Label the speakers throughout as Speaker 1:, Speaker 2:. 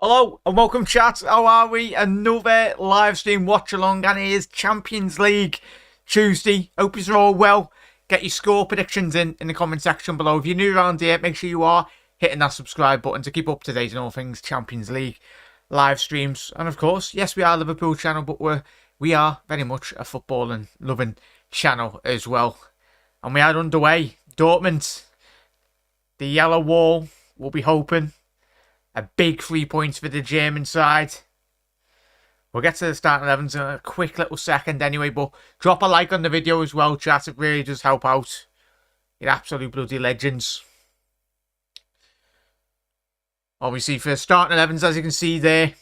Speaker 1: Hello and welcome, chat. How are we? Another live stream watch along, and it is Champions League Tuesday. Hope you're all well. Get your score predictions in the comment section below. If you're new around here, make sure you are hitting that subscribe button to keep up to date on all things Champions League live streams. And of course, yes, we are a Liverpool channel, but we are very much a footballing loving channel as well. And we are underway. Dortmund, the yellow wall, will be hoping. A big 3 points for the German side. We'll get to the starting 11s in a quick little second anyway, but drop a like on the video as well, chat. It really does help out. You're absolute bloody legends. Obviously, for the starting 11s, as you can see there,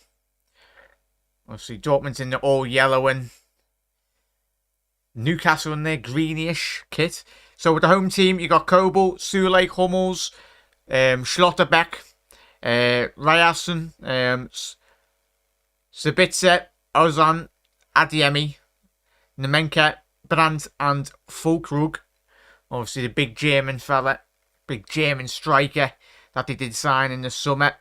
Speaker 1: obviously Dortmund's in the all yellow and Newcastle in their greenish kit. So with the home team, you got Kobel, Sule, Hummels, Schlotterbeck, Ryerson, Sabitzer, Ozan, Adeyemi, Nemenka, Brandt and Füllkrug. Obviously the big German fella, big German striker that they did sign in the summer.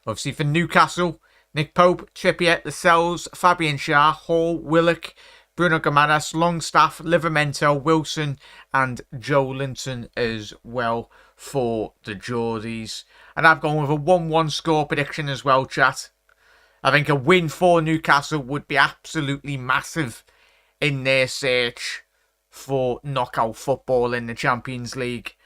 Speaker 1: Obviously for Newcastle, Nick Pope, Trippier, Lascelles, Fabian Schär, Hall, Willock, Bruno Gomes, Longstaff, Livramento, Wilson and Joe Linton as well for the Geordies. And I've gone with a 1-1 score prediction as well, chat. I think a win for Newcastle would be absolutely massive in their search for knockout football in the Champions League.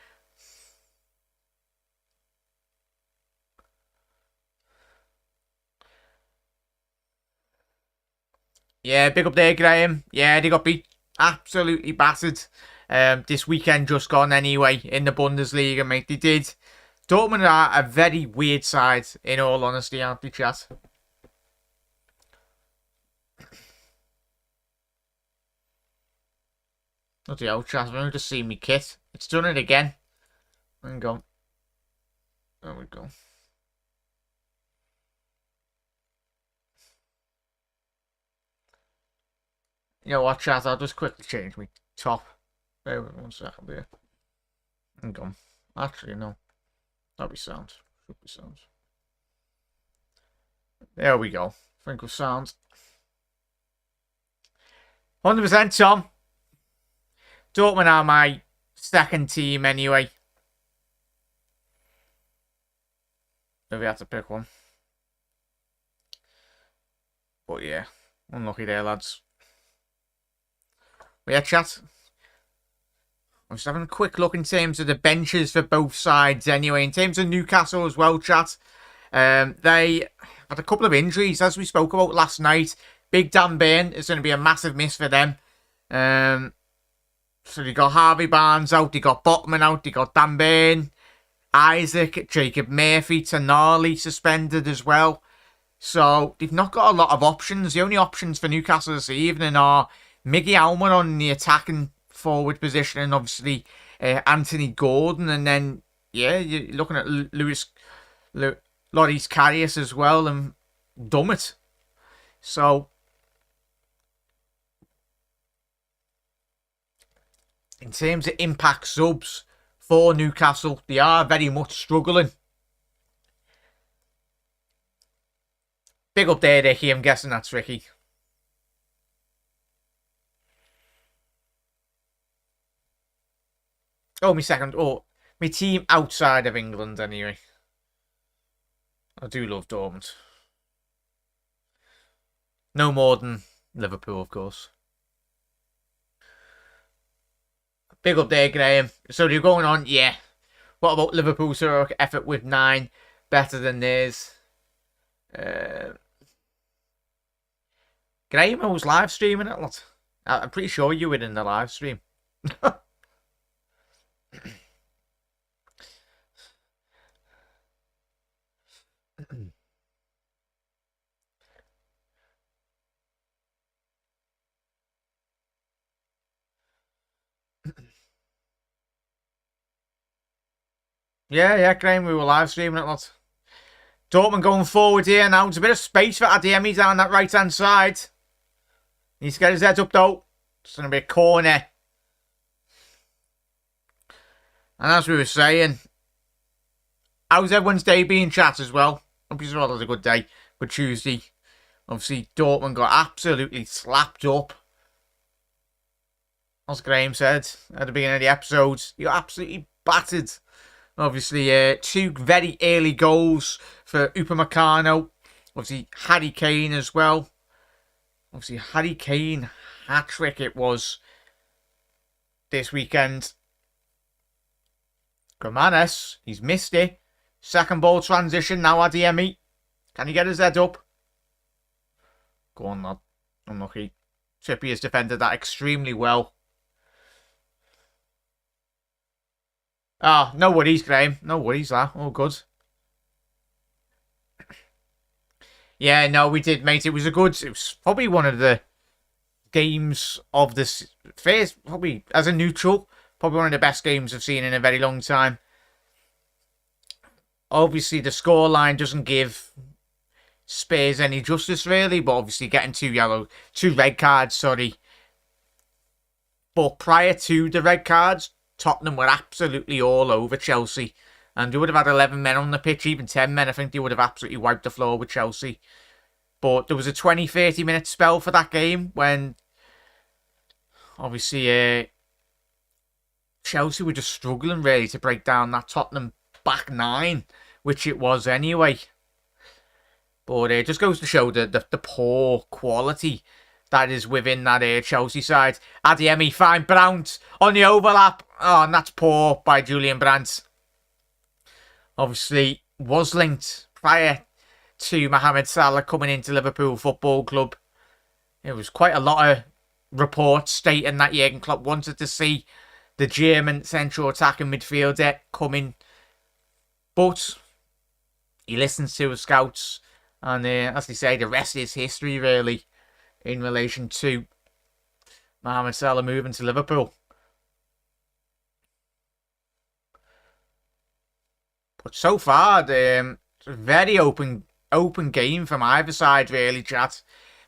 Speaker 1: Yeah, big up there, Graham. Yeah, they got beat absolutely battered this weekend just gone anyway in the Bundesliga, mate. They did. Dortmund are a very weird side, in all honesty, aren't they, chat? Bloody hell, chat. I've only just seen me kit. It's done it again. Hang on. There we go. You know what, chat? I'll just quickly change my top. Wait 1 second there. Hang on. Actually, no. That'll be sound. Should be sound. There we go. Think of sound. 100% Tom. Dortmund are my second team anyway. Maybe I have to pick one. But yeah, unlucky there, lads. But yeah, chat. I'm just having a quick look in terms of the benches for both sides anyway. In terms of Newcastle as well, chat. They had a couple of injuries, as we spoke about last night. Big Dan Burn is going to be a massive miss for them. So they got Harvey Barnes out, they got Botman out, they got Dan Burn, Isaac, Jacob Murphy, Tonali suspended as well. So they've not got a lot of options. The only options for Newcastle this evening are Miggy Alman on the attacking forward position, and obviously Anthony Gordon, and then yeah, you're looking at Loris Karius as well, and Dummett. So in terms of impact subs for Newcastle, they are very much struggling. Big up there, Ricky. I'm guessing that's Ricky. Oh, my team outside of England anyway. I do love Dortmund. No more than Liverpool, of course. Big up there, Graham. So you're going on, yeah. What about Liverpool's heroic effort with 9 better than theirs? Graham, I was live streaming it, lot. I'm pretty sure you were in the live stream. Yeah, Graham, we were live streaming it, lot. Dortmund going forward here now. There's a bit of space for Adeyemi down that right-hand side. Needs to get his head up, though. It's going to be a corner. And as we were saying, how's everyone's day being, chat, as well? Hope you've all had a good day. for Tuesday. Obviously, Dortmund got absolutely slapped up. As Graham said at the beginning of the episode, you got absolutely battered. Obviously, 2 very early goals for Upamecano. Obviously, Harry Kane as well. Obviously, Harry Kane hat-trick it was this weekend. Grimanes, he's missed it. Second ball transition, now Adeyemi. Can he get his head up? Go on, lad. Unlucky. Trippier's defended that extremely well. Ah, no worries, Graham. No worries, that. All good. Yeah, no, we did, mate. It was probably one of the games of this phase, probably as a neutral, probably one of the best games I've seen in a very long time. Obviously, the scoreline doesn't give Spurs any justice, really, but obviously getting 2 red cards, sorry. But prior to the red cards, Tottenham were absolutely all over Chelsea. And they would have had 11 men on the pitch, even 10 men. I think they would have absolutely wiped the floor with Chelsea. But there was a 20-30 minute spell for that game when, obviously, Chelsea were just struggling, really, to break down that Tottenham back 9, which it was anyway. But it just goes to show the poor quality that is within that Chelsea side. Adeyemi, fine, Brandt on the overlap. Oh, and that's poor by Julian Brandt. Obviously, was linked prior to Mohamed Salah coming into Liverpool Football Club. There was quite a lot of reports stating that Jurgen Klopp wanted to see the German central attacking midfielder come in. But he listens to his scouts. And as they say, the rest is history, really, in relation to Mohamed Salah moving to Liverpool. But so far, it's a very open game from either side, really, chat.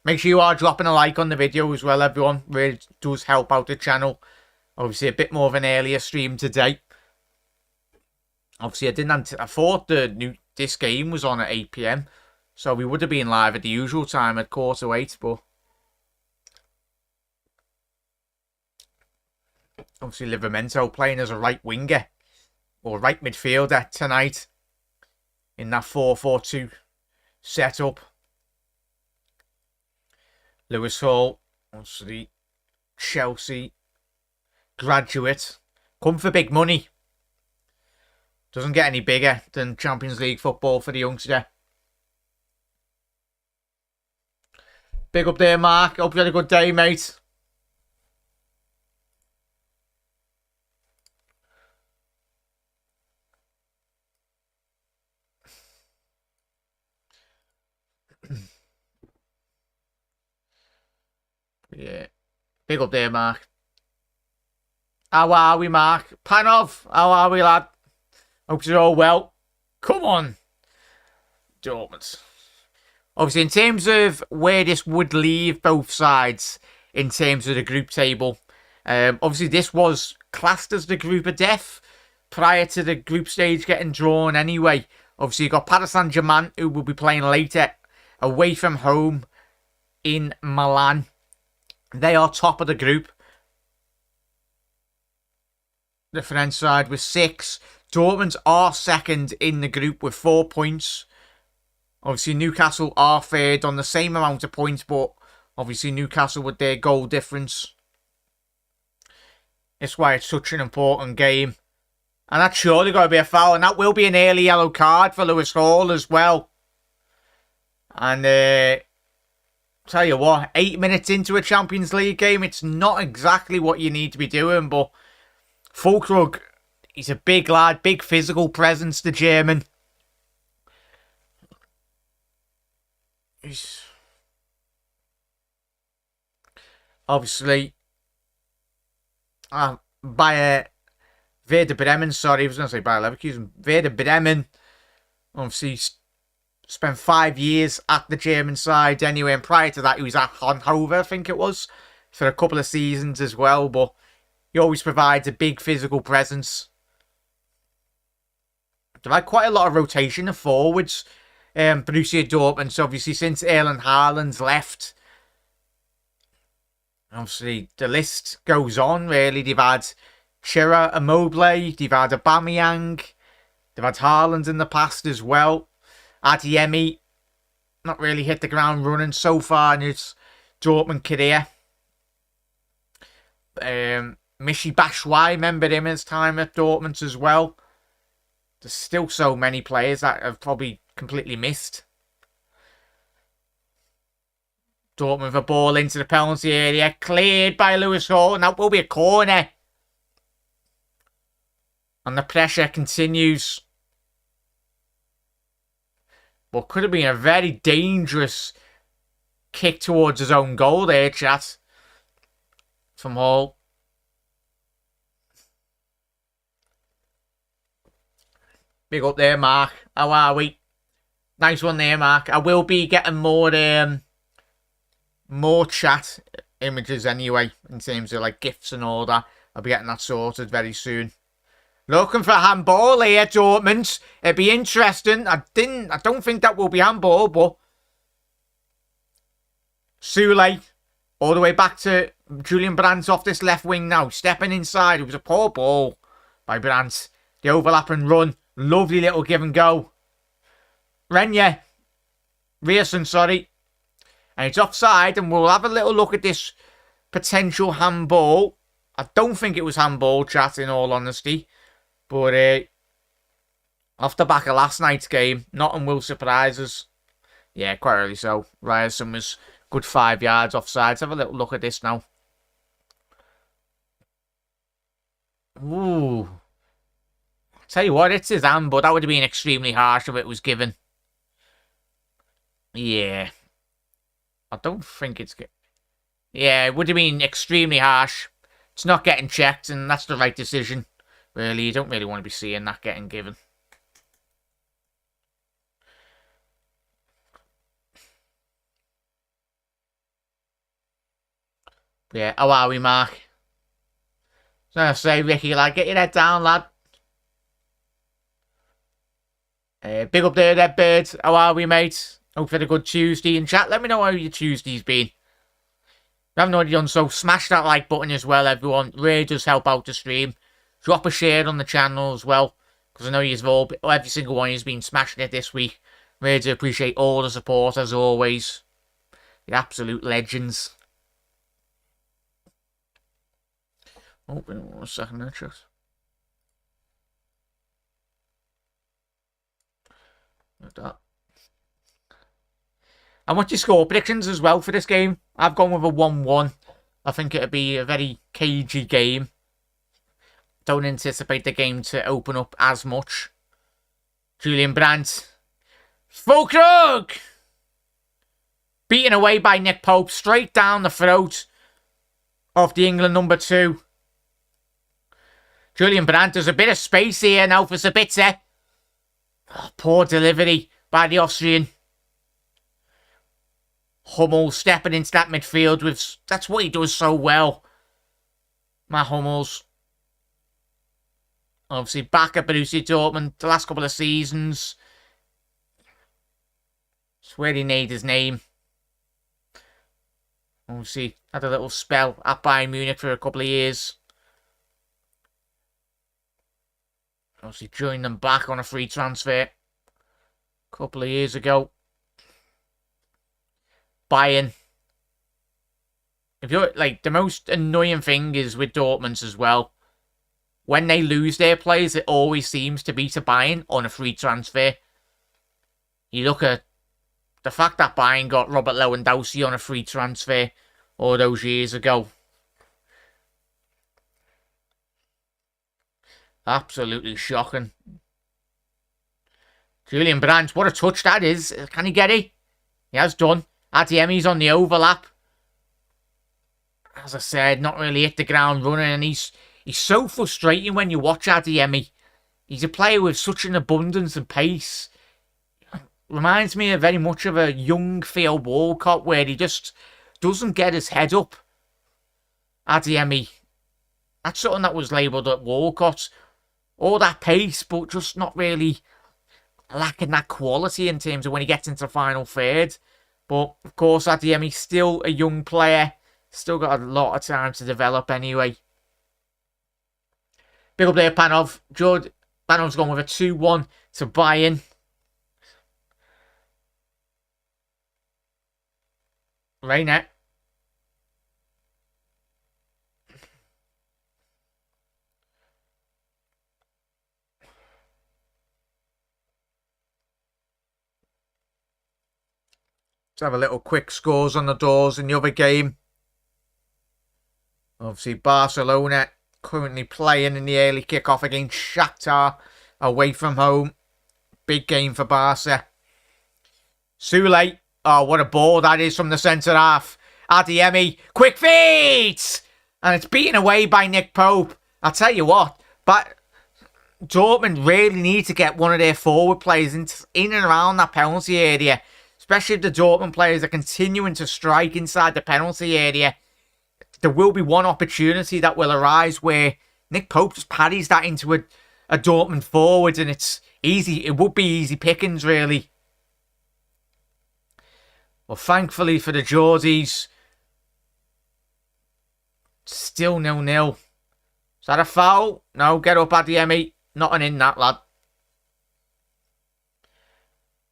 Speaker 1: Make sure you are dropping a like on the video as well, everyone. Really does help out the channel. Obviously, a bit more of an earlier stream today. Obviously, I thought this game was on at 8 PM. So we would have been live at the usual time at 7:45, but obviously Livramento playing as a right winger or right midfielder tonight in that 4-4-2 setup. Lewis Hall, obviously Chelsea graduate, come for big money. Doesn't get any bigger than Champions League football for the youngster. Big up there, Mark. Hope you had a good day, mate. Yeah. Big up there, Mark. How are we, Mark? Panov, how are we, lad? Hope you're all well. Come on. Dortmund. Obviously, in terms of where this would leave both sides in terms of the group table, obviously this was classed as the group of death prior to the group stage getting drawn anyway. Obviously, you've got Paris Saint-Germain, who will be playing later, away from home in Milan. They are top of the group. The French side with 6. Dortmund are second in the group with 4 points. Obviously, Newcastle are third on the same amount of points, but obviously Newcastle with their goal difference. That's why it's such an important game. And that's surely got to be a foul, and that will be an early yellow card for Lewis Hall as well. And tell you what, 8 minutes into a Champions League game, it's not exactly what you need to be doing, but Füllkrug, he's a big lad, big physical presence, the German. He's obviously by Werder Bremen, sorry, I was going to say Bayer Leverkusen. Werder Bremen obviously spent 5 years at the German side anyway, and prior to that he was at Hannover, I think it was, for a couple of seasons as well, but he always provides a big physical presence. They've had quite a lot of rotation of forwards Borussia Dortmund. So obviously since Erling Haaland's left, obviously the list goes on really. They've had Chira Immobile, they've had Aubameyang, they've had Haaland in the past as well. Adeyemi, not really hit the ground running so far in his Dortmund career. Michy Batshuayi, remember him his time at Dortmund as well. There's still so many players that have probably completely missed. Dortmund with a ball into the penalty area. Cleared by Lewis Hall. And that will be a corner. And the pressure continues. But could have been a very dangerous kick towards his own goal there, chat. From Hall. Big up there, Mark. How are we? Nice one there, Mark. I will be getting more chat images anyway, in terms of like GIFs and all that. I'll be getting that sorted very soon. Looking for handball here, Dortmund. It'd be interesting. I don't think that will be handball, but Sule all the way back to Julian Brandt off this left wing now. Stepping inside. It was a poor ball by Brandt. The overlap and run. Lovely little give and go. Rierson, sorry. And it's offside, and we'll have a little look at this potential handball. I don't think it was handball, chat, in all honesty. But off the back of last night's game, nothing will surprise us. Yeah, quite really so. Rierson was good 5 yards offside. Let's have a little look at this now. Ooh. Tell you what, it's his hand, but that would have been extremely harsh if it was given. Yeah. I don't think it's good. Yeah, it would have been extremely harsh. It's not getting checked, and that's the right decision. Really, you don't really want to be seeing that getting given. But yeah, how are we, Mark? So I say, Ricky, lad, get your head down, lad. Big up there, Redbird. How are we, mate? Hope you had a good Tuesday. In chat, let me know how your Tuesday's been. If you haven't already done so, smash that like button as well, everyone. Really does help out the stream. Drop a share on the channel as well, because I know you've all, every single one has been smashing it this week. Really do appreciate all the support, as always. You're absolute legends. Oh, one second there, chat. Like that. And what's your score predictions as well for this game? I've gone with a 1-1. I think it'll be a very cagey game. Don't anticipate the game to open up as much. Julian Brandt. Fulkrug! Beaten away by Nick Pope. Straight down the throat of the England number 2. Julian Brandt, there's a bit of space here now for Sabitzer. Oh, poor delivery by the Austrian. Hummels stepping into that midfield with... That's what he does so well. Matt Hummels. Obviously back at Borussia Dortmund the last couple of seasons. It's where he made his name. Obviously had a little spell at Bayern Munich for a couple of years. Obviously joined them back on a free transfer a couple of years ago. Bayern. If you're like, the most annoying thing is with Dortmund as well. When they lose their players, it always seems to be to Bayern on a free transfer. You look at the fact that Bayern got Robert Lewandowski on a free transfer all those years ago. Absolutely shocking. Julian Brandt, what a touch that is. Can he get it? He has done. Adeyemi's on the overlap. As I said, not really hit the ground running, and he's so frustrating when you watch Adeyemi. He's a player with such an abundance of pace. Reminds me very much of a young Theo Walcott, where he just doesn't get his head up. Adeyemi. That's something that was labelled at Walcott. All that pace, but just not really lacking that quality in terms of when he gets into final third. But, of course, Adeyemi's still a young player. Still got a lot of time to develop anyway. Big up there, Panov. Panov's gone with a 2-1 to Bayern. Reina. Let's have a little quick scores on the doors in the other game. Obviously, Barcelona currently playing in the early kickoff against Shakhtar away from home. Big game for Barca. Sule. Oh, what a ball that is from the centre half. Adeyemi. Quick feet! And it's beaten away by Nick Pope. I'll tell you what, but Dortmund really need to get one of their forward players in and around that penalty area. Especially if the Dortmund players are continuing to strike inside the penalty area. There will be one opportunity that will arise where Nick Pope just parries that into a Dortmund forward, and it's easy. It would be easy pickings, really. Well, thankfully for the Geordies, still 0-0. Is that a foul? No, get up, Adeyemi. Not an in that, lad.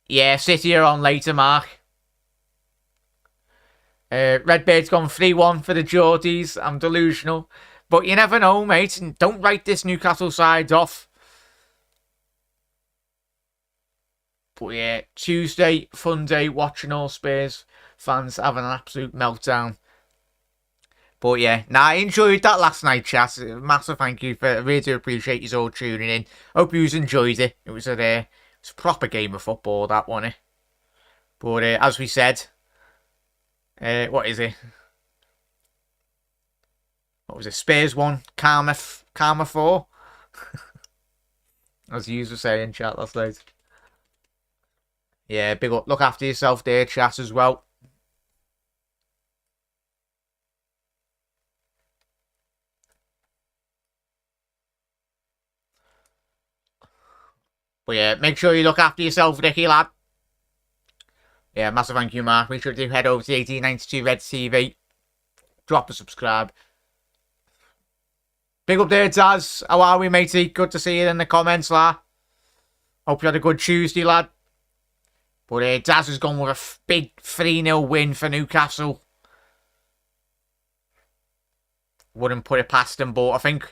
Speaker 1: Yeah, City are on later, Mark. Redbeard's gone 3-1 for the Geordies. I'm delusional. But you never know, mate. And don't write this Newcastle side off. But yeah, Tuesday, fun day, watching all Spurs fans having an absolute meltdown. But yeah, I enjoyed that last night, chat. Massive thank you. I really do appreciate you all tuning in. Hope you enjoyed it. It was a proper game of football, that one. But as we said, what is it? What was it? Spurs 1, Karma 4. As you were saying in chat last night. Yeah, big up. Look after yourself there, chat, as well. But yeah, make sure you look after yourself, Ricky, lad. Yeah, massive thank you, Mark. Make sure to head over to 1892 Red TV. Drop a subscribe. Big up there, Daz. How are we, matey? Good to see you in the comments, lad. Hope you had a good Tuesday, lad. But Daz has gone with a big 3-0 win for Newcastle. Wouldn't put it past him, but I think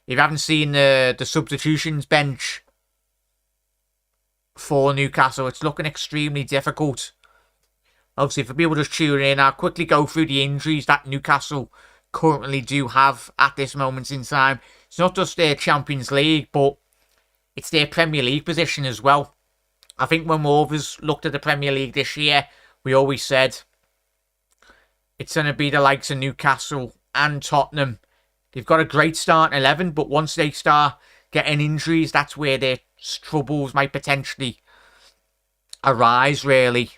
Speaker 1: if you haven't seen the substitutions bench for Newcastle, it's looking extremely difficult. Obviously, for people just tuning in, I'll quickly go through the injuries that Newcastle currently do have at this moment in time. It's not just their Champions League, but it's their Premier League position as well. I think when Rovers looked at the Premier League this year, we always said it's going to be the likes of Newcastle and Tottenham. They've got a great start in 11, but once they start getting injuries, that's where their troubles might potentially arise, really.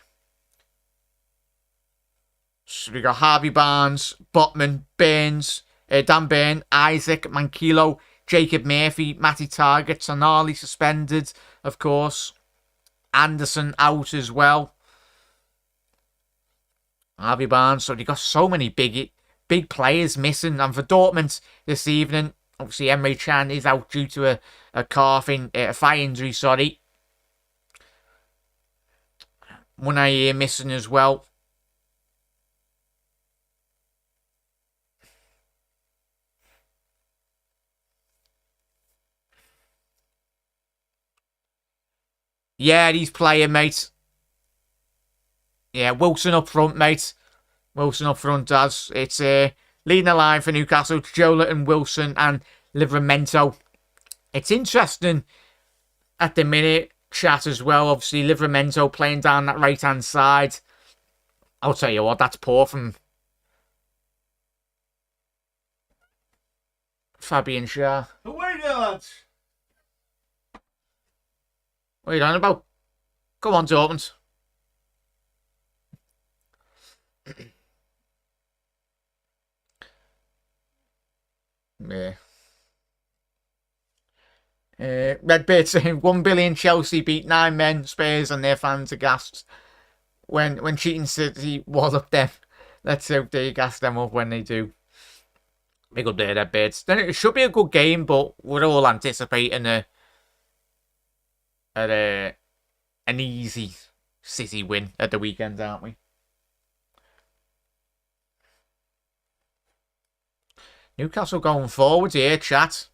Speaker 1: So we got Harvey Barnes, Botman, Burns, Dan Burn, Isaac, Manquillo, Jacob Murphy, Matty Target, Tonali suspended, of course. Anderson out as well. Harvey Barnes. So they got so many big players missing. And for Dortmund this evening, obviously Emre Can is out due to a thigh injury, sorry. Munir missing as well. Yeah, he's playing, mate. Yeah, Wilson up front, mate. Wilson up front, does. It's leading the line for Newcastle. It's Joelinton, Wilson and Livramento. It's interesting at the minute, chat, as well. Obviously, Livramento playing down that right-hand side. I'll tell you what, that's poor from Fabian Schär.
Speaker 2: Away there, lads.
Speaker 1: What are you on about? Come on, Dortmund. Yeah. Redbeard saying 1 billion Chelsea beat 9 men, Spurs and their fans are gassed. When cheating City wallop them. Let's hope they gas them up when they do. Big up there, Redbeards. Then it should be a good game, but we're all anticipating an easy City win at the weekend, aren't we? Newcastle going forward here, chat.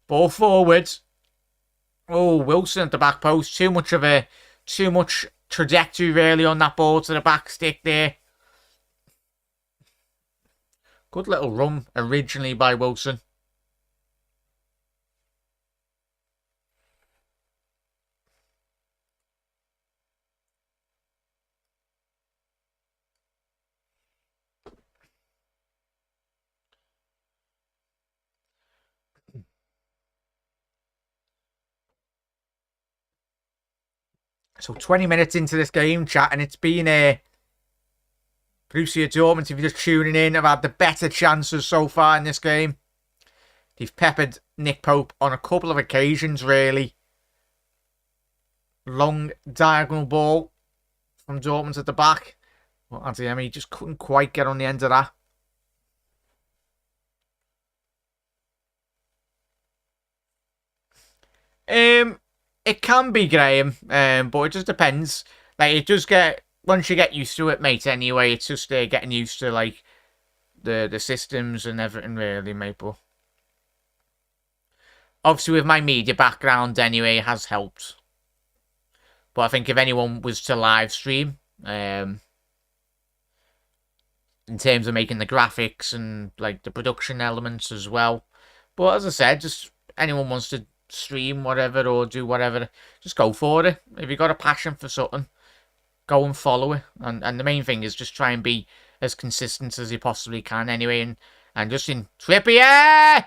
Speaker 1: Ball forwards. Oh, Wilson at the back post. Too much trajectory really on that ball to the back stick there. Good little run originally by Wilson. So 20 minutes into this game, chat, and it's been Borussia Dortmund, if you're just tuning in, have had the better chances so far in this game. They've peppered Nick Pope on a couple of occasions, really. Long diagonal ball from Dortmund at the back. Well, Adeyemi just couldn't quite get on the end of that. It can be, Graham, but it just depends. Like, it does get, once you get used to it, mate, anyway, it's just getting used to, like, the systems and everything, really, mate, but obviously with my media background, anyway, it has helped. But I think if anyone was to live stream, in terms of making the graphics and, like, the production elements as well. But as I said, just anyone wants to stream whatever or do whatever, just go for it. If you got a passion for something, go and follow it. And the main thing is just try and be as consistent as you possibly can anyway. And just in Trippier!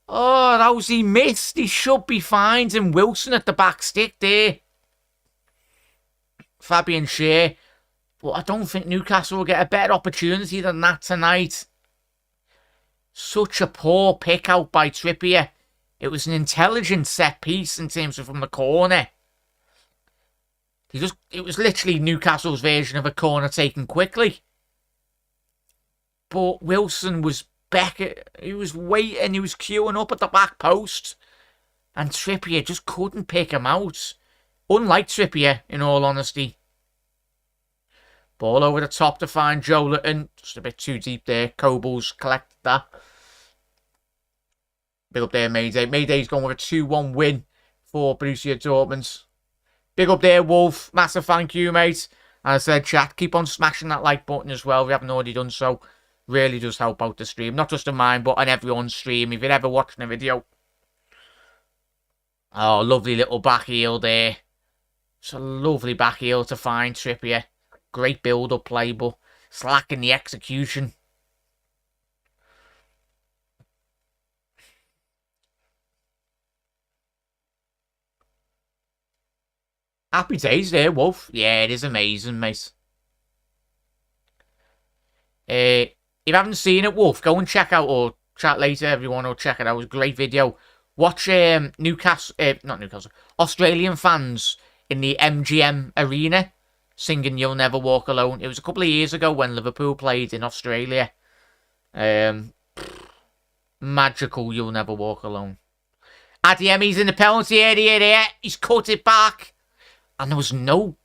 Speaker 1: Oh, that was he missed. He should be fine. And Wilson at the back stick there. Fabian Schär. But I don't think Newcastle will get a better opportunity than that tonight. Such a poor pick out by Trippier. It was an intelligent set piece in terms of from the corner. It was literally Newcastle's version of a corner taken quickly. But Wilson was he was waiting, he was queuing up at the back post. And Trippier just couldn't pick him out. Unlike Trippier, in all honesty. Ball over the top to find Joelinton. Just a bit too deep there. Kobel's collected that. Big up there, Mayday. Mayday's gone with a 2-1 win for Borussia Dortmund. Big up there, Wolf. Massive thank you, mate. As I said, chat, keep on smashing that like button as well if you haven't already done so. Really does help out the stream. Not just on mine, but on everyone's stream. If you're ever watching a video. Oh, lovely little back heel there. It's a lovely back heel to find Trippier. Great build-up play, but slack in the execution. Happy days there, Wolf. Yeah, it is amazing, mate. If you haven't seen it, Wolf, go and check out, or chat later, everyone, or check it out. It was a great video. Watch not Newcastle, Australian fans in the MGM Arena singing You'll Never Walk Alone. It was a couple of years ago when Liverpool played in Australia. Magical You'll Never Walk Alone. Adeyemi's in the penalty area there. He's cut it back. And there was no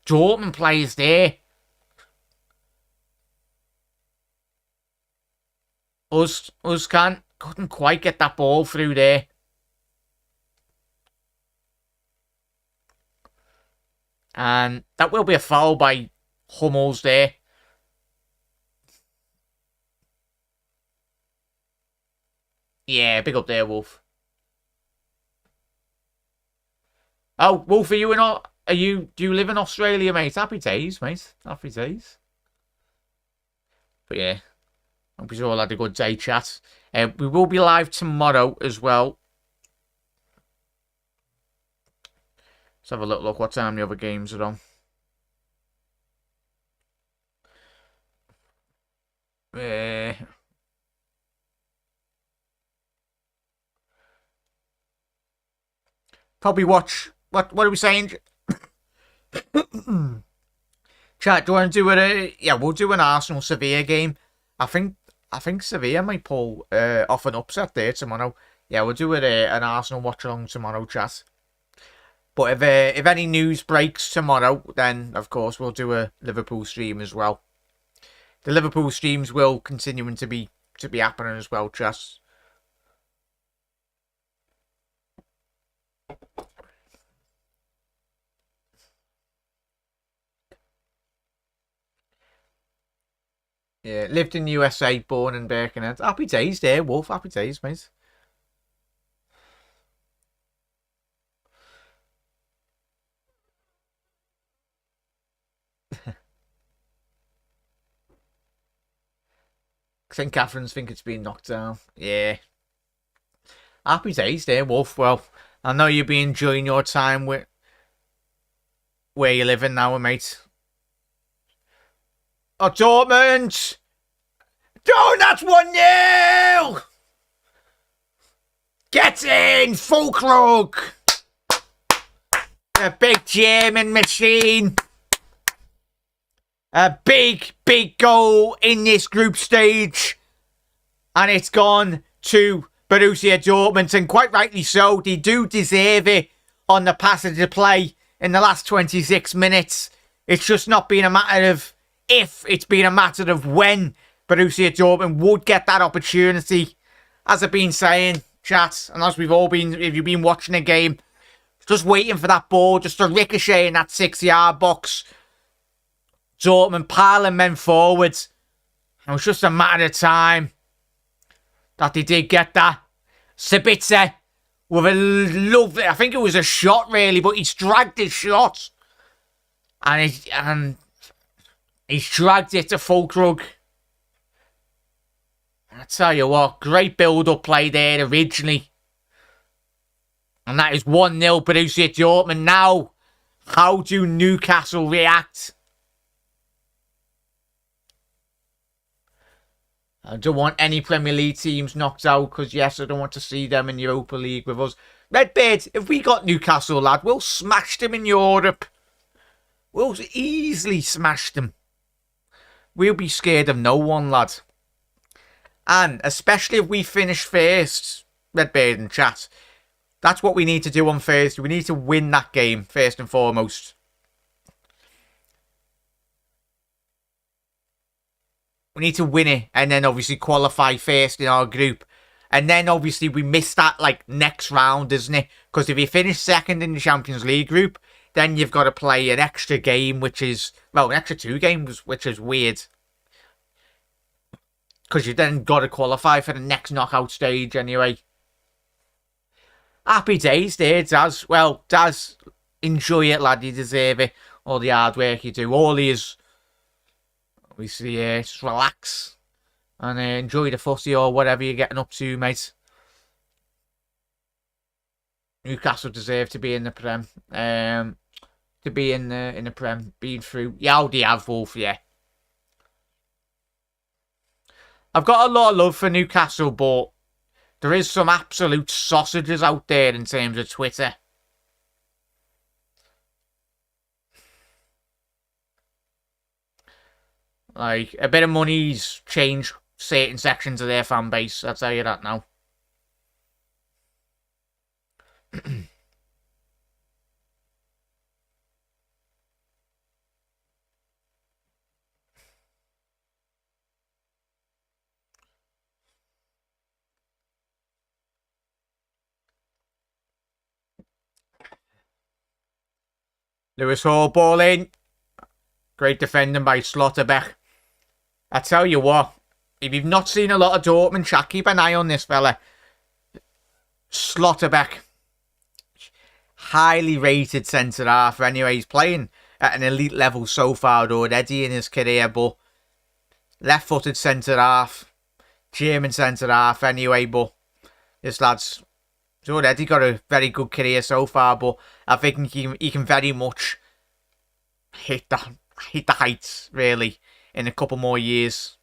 Speaker 1: Dortmund players there. Özkan couldn't quite get that ball through there. And that will be a foul by Hummels there. Yeah, big up there, Wolf. Oh, Wolf, do you live in Australia, mate? Happy days, mate. Happy days. But yeah, hope you all had a good day, chat. We will be live tomorrow as well. Let's have a little look what time the other games are on. Probably watch. What are we saying? Chat, do you want to do it? Yeah, we'll do an Arsenal Sevilla game. I think Sevilla might pull off an upset there tomorrow. Yeah, we'll do it an Arsenal watch along tomorrow, chat. But if any news breaks tomorrow, then of course we'll do a Liverpool stream as well. The Liverpool streams will continue to be happening as well, chat. Yeah, lived in the USA, born in Birkenhead. Happy days there, Wolf. Happy days, mate. St. Catherine's think it's been knocked down. Yeah. Happy days there, Wolf. Well, I know you'll be enjoying your time with where you're living now, mate. Oh, Dortmund! Oh, that's 1-0! Get in, Fulkrug! The big German machine. A big goal in this group stage. And it's gone to Borussia Dortmund. And quite rightly so. They do deserve it on the passage of play in the last 26 minutes. It's just not been a matter of if. It's been a matter of when Borussia Dortmund would get that opportunity. As I've been saying, chat, and as we've all been, if you've been watching the game, just waiting for that ball just to ricochet in that 6-yard box. Dortmund piling men forwards. It was just a matter of time that they did get that. Sabitzer with a lovely, I think it was a shot really, but he's dragged his shot. And he's dragged it to Fulkrug. I tell you what, great build-up play there originally. And that is 1-0 Borussia Dortmund. Now, how do Newcastle react? I don't want any Premier League teams knocked out because, yes, I don't want to see them in Europa League with us. Redbeard, if we got Newcastle, lad, we'll smash them in Europe. We'll easily smash them. We'll be scared of no one, lad. And especially if we finish first, Redbeard and chat, that's what we need to do on Thursday. We need to win that game, first and foremost. We need to win it and then obviously qualify first in our group. And then obviously we miss that next round, isn't it? Because if you finish second in the Champions League group, then you've got to play an extra game, which is, well, an extra 2 games, which is weird. Because you've then got to qualify for the next knockout stage anyway. Happy days there, Daz. Well, Daz, enjoy it, lad. You deserve it. All the hard work you do. All these... Obviously, just relax and enjoy the footy or whatever you're getting up to, mate. Newcastle deserve to be in the Prem. To be in the Prem, being through. Yeah, they have, Wolf, yeah. I've got a lot of love for Newcastle, but there is some absolute sausages out there in terms of Twitter. Like, a bit of money's changed certain sections of their fan base. I'll tell you that now. Lewis Hall ball in. Great defending by Slotterbeck. I tell you what, if you've not seen a lot of Dortmund, chat, keep an eye on this fella. Slotterbeck. Highly rated centre-half. Anyway, he's playing at an elite level so far already in his career, but left-footed centre-half. German centre-half anyway, but this lad's already got a very good career so far, but I think he can very much hit the heights, really, in a couple more years.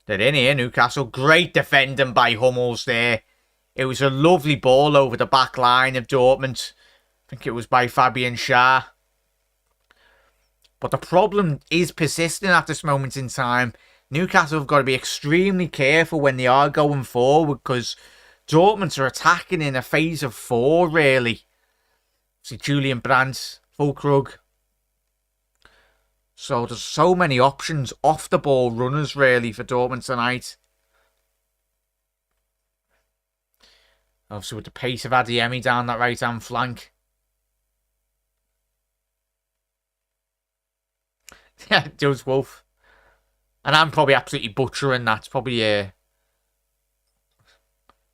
Speaker 1: They're in here, Newcastle. Great defending by Hummels there It was a lovely ball over the back line of Dortmund. I think it was by Fabian Schär. But the problem is persistent at this moment in time. Newcastle have got to be extremely careful when they are going forward, because Dortmund are attacking in a phase of 4, really. See Julian Brandt, Fulkrug. So there's so many options off the ball runners, really, for Dortmund tonight. Obviously with the pace of Adeyemi down that right-hand flank. Yeah, it does, Wolf. And I'm probably absolutely butchering that. It's probably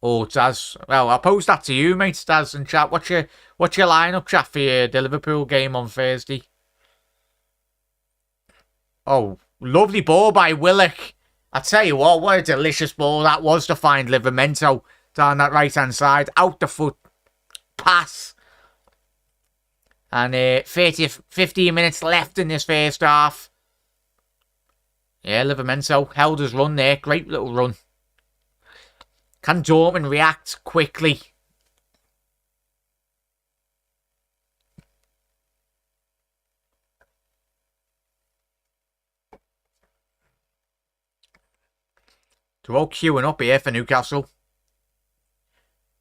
Speaker 1: oh, Daz. Well, I'll pose that to you, mate, Daz, and chat. What's your lineup, chat, for the Liverpool game on Thursday? Oh, lovely ball by Willock. I tell you what a delicious ball that was to find Livramento down that right-hand side. Out the foot pass. And 15 minutes left in this first half. Yeah, Livramento held his run there. Great little run. Can Dortmund react quickly? They're all queuing up here for Newcastle.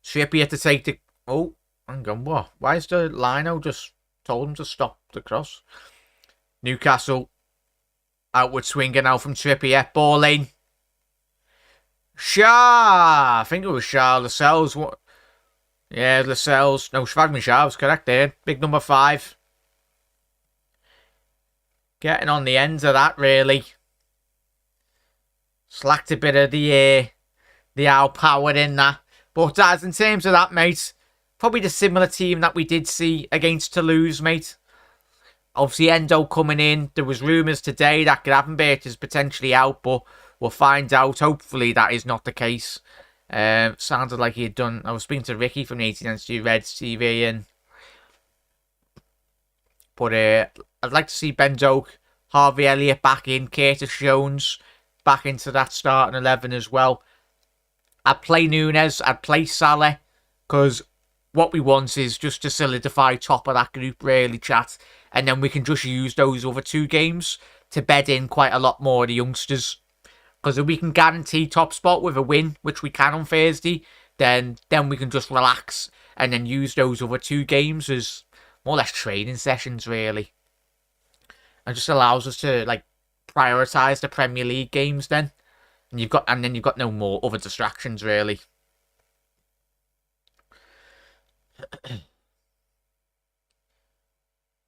Speaker 1: Trippier to take the... Oh, hang on, what? Why is the lino just told him to stop the cross? Newcastle outward swinger now from Trippier. Ball in. Schär! I think it was Schär. Lascelles. What? Yeah, Lascelles. No, Schwagman Schär was correct there. Big number 5. Getting on the ends of that, really. Slacked a bit of the power in that. But as in terms of that, mate, probably the similar team that we did see against Toulouse, mate. Obviously, Endo coming in. There was rumours today that Gravenberch is potentially out, but we'll find out. Hopefully, that is not the case. Sounded like he had done... I was speaking to Ricky from the 1892 Reds TV, but I'd like to see Ben Doak, Harvey Elliott back in, Curtis Jones back into that starting 11 as well. I'd play Nunes, I'd play Salah, because what we want is just to solidify top of that group, really, chat. And then we can just use those other 2 games to bed in quite a lot more of the youngsters. Because if we can guarantee top spot with a win, which we can on Thursday, then we can just relax and then use those other 2 games as more or less training sessions, really. And just allows us to, like, prioritise the Premier League games then. And then you've got no more other distractions, really.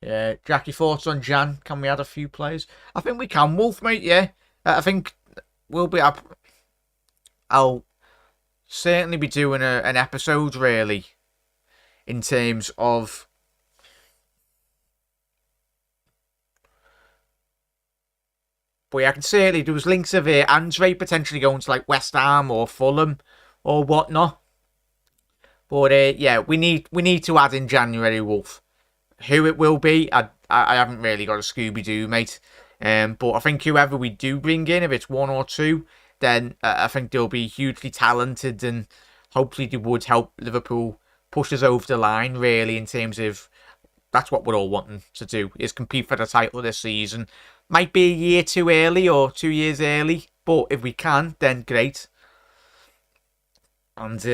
Speaker 1: Yeah, Jackie, thoughts on Jan? Can we add a few players? I think we can, Wolf, mate, yeah. I think we'll be... I'll certainly be doing an episode, really, in terms of... But yeah, I can certainly... There was links of Andre potentially going to, like, West Ham or Fulham or whatnot. But yeah, we need to add in January, Wolf. Who it will be, I haven't really got a Scooby-Doo, mate. But I think whoever we do bring in, if it's 1 or 2, then I think they'll be hugely talented, and hopefully they would help Liverpool push us over the line, really, in terms of... That's what we're all wanting to do, is compete for the title this season. Might be a year too early or 2 years early, but if we can, then great. And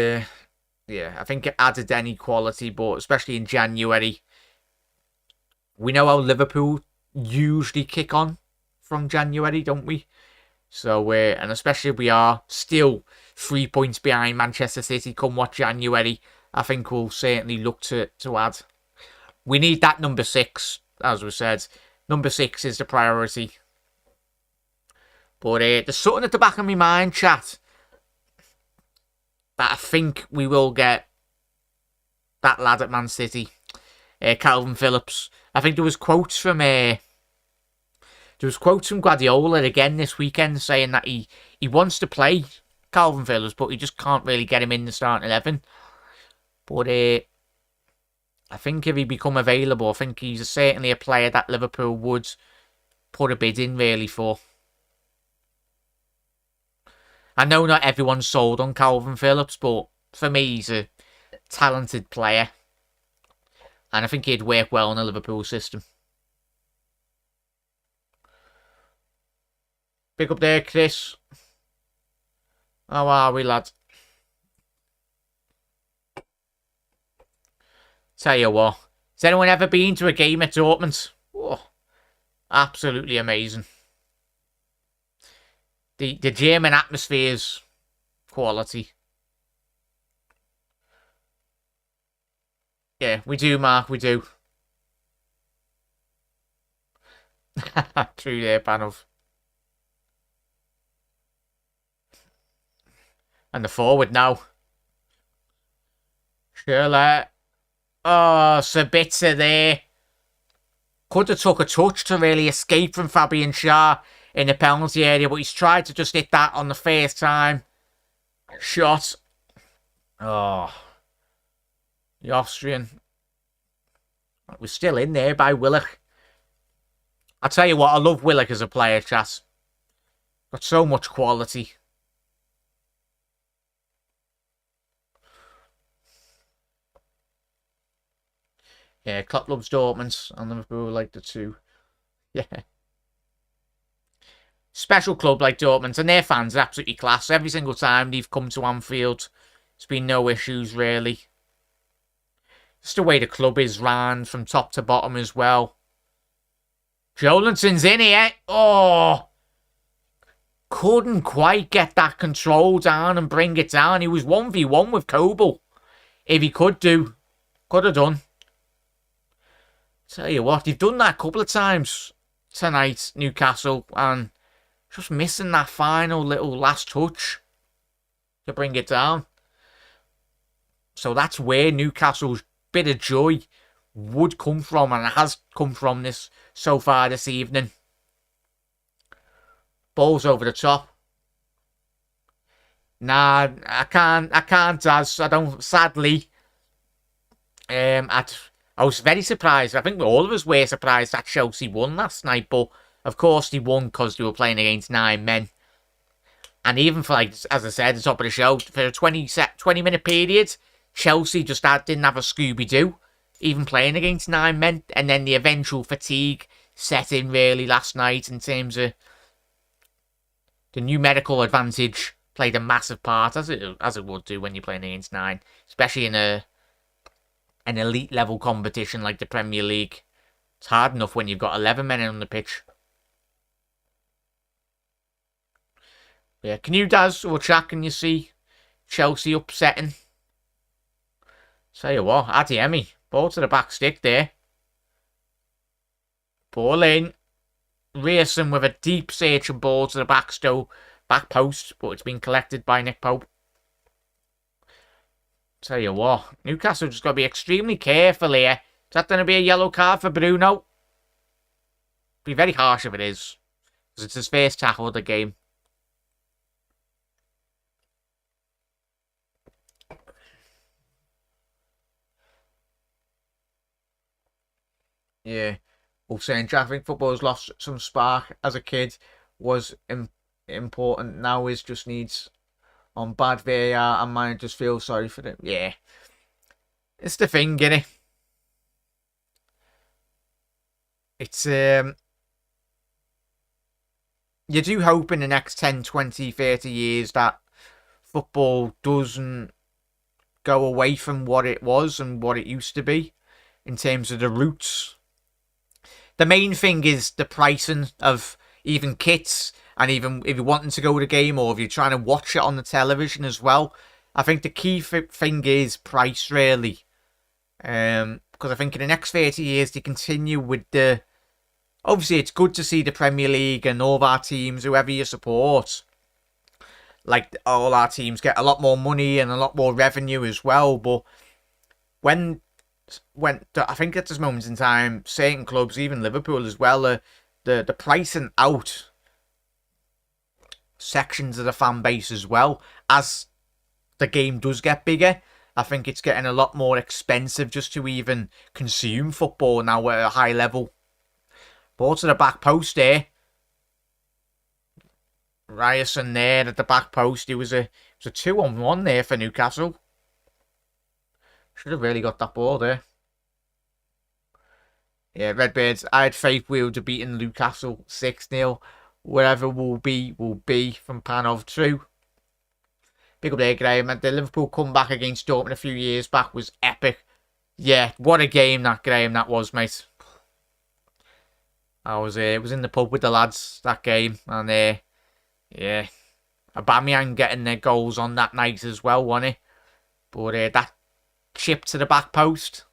Speaker 1: yeah, I think it added any quality, but especially in January, we know how Liverpool usually kick on from January, don't we? So, and especially if we are still 3 points behind Manchester City come what January, I think we'll certainly look to add. We need that number 6, as we said. Number 6 is the priority. But there's something at the back of my mind, chat, that I think we will get that lad at Man City, Calvin Phillips. I think there was quotes from Guardiola again this weekend saying that he wants to play Calvin Phillips, but he just can't really get him in the starting 11. But I think if he become available, I think he's certainly a player that Liverpool would put a bid in, really, for. I know not everyone's sold on Calvin Phillips, but For me, he's a talented player. And I think he'd work well in a Liverpool system. Pick up there, Chris. How are we, lad? Tell you what. Has anyone ever been to a game at Dortmund? Oh, absolutely amazing. The German atmosphere's quality. Yeah, we do, Mark, we do. True there, Panov. And the forward now. Schürrle. Oh, Sabitzer there. Could have took a touch to really escape from Fabian Schär in the penalty area, but he's tried to just hit that on the first time. Shot. Oh. The Austrian. We're still in there by Willock. I'll tell you what, I love Willock as a player, chat. Got so much quality. Yeah, Klopp loves Dortmund and Liverpool like the two. Yeah. Special club like Dortmund, and their fans are absolutely class. Every single time they've come to Anfield, there's been no issues, really. Just the way the club is ran from top to bottom as well. Jolinton's in here. Oh! Couldn't quite get that control down and bring it down. He was 1v1 with Kobel. If he could do. Could have done. Tell you what, they've done that a couple of times tonight, Newcastle, and just missing that final little last touch to bring it down. So that's where Newcastle's bit of joy would come from, and it has come from this so far this evening. Ball's over the top. Nah, I can't, as I don't, sadly. I was very surprised. I think all of us were surprised that Chelsea won last night, but of course they won because they were playing against 9 men. And even for, like, as I said, the top of the show, for a 20-minute period, Chelsea just didn't have a Scooby-Doo, even playing against 9 men. And then the eventual fatigue set in, really, last night in terms of the numerical advantage played a massive part, as it would do when you're playing against 9, especially in an elite level competition like the Premier League. It's hard enough when you've got 11 men on the pitch. Yeah, can you, Daz or Jack, can you see Chelsea upsetting? Tell you what, Adeyemi, ball to the back stick there. Ball in. Rearson with a deep searching ball to the back post, but it's been collected by Nick Pope. Tell you what, Newcastle just got to be extremely careful here. Is that going to be a yellow card for Bruno? Be very harsh if it is, because it's his first tackle of the game. Yeah. Well, saying I think football's lost some spark as a kid. Was important. Now is just needs on bad VAR and man just feels sorry for them. Yeah. It's the thing, innit? It's you do hope in the next 10, 20, 30 years that football doesn't go away from what it was and what it used to be in terms of the roots. The main thing is the pricing of even kits, and even if you're wanting to go to the game or if you're trying to watch it on the television as well. I think the key thing is price, really. Because I think in the next 30 years, they continue with the... Obviously, it's good to see the Premier League and all of our teams, whoever you support, like all our teams get a lot more money and a lot more revenue as well. But when I think at this moment in time, certain clubs, even Liverpool as well, the pricing out sections of the fan base as well. As the game does get bigger, I think it's getting a lot more expensive just to even consume football now at a high level. Ball to the back post there. Ryerson there at the back post. It was a 2-on-1 there for Newcastle. Should have really got that ball there. Yeah, Redbirds, I had faith we would have beaten Newcastle 6-0. Wherever will be from Panov. True. Pick up there, Graham. And the Liverpool comeback against Dortmund a few years back was epic. Yeah, what a game that, Graham, that was, mate. I was in the pub with the lads that game. And, yeah, Aubameyang getting their goals on that night as well, wasn't he? But that chip to the back post.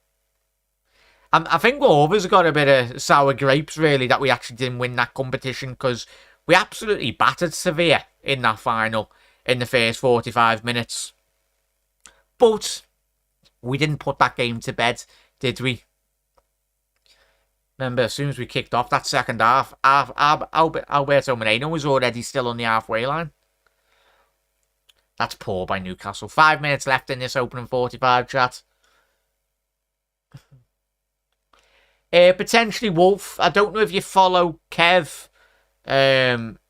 Speaker 1: I think all of us got a bit of sour grapes, really, that we actually didn't win that competition, because we absolutely battered Sevilla in that final in the first 45 minutes. But we didn't put that game to bed, did we? Remember, as soon as we kicked off that second half, Alberto Moreno was already still on the halfway line. That's poor by Newcastle. 5 minutes left in this opening 45, chat. Potentially Wolf. I don't know if you follow Kev.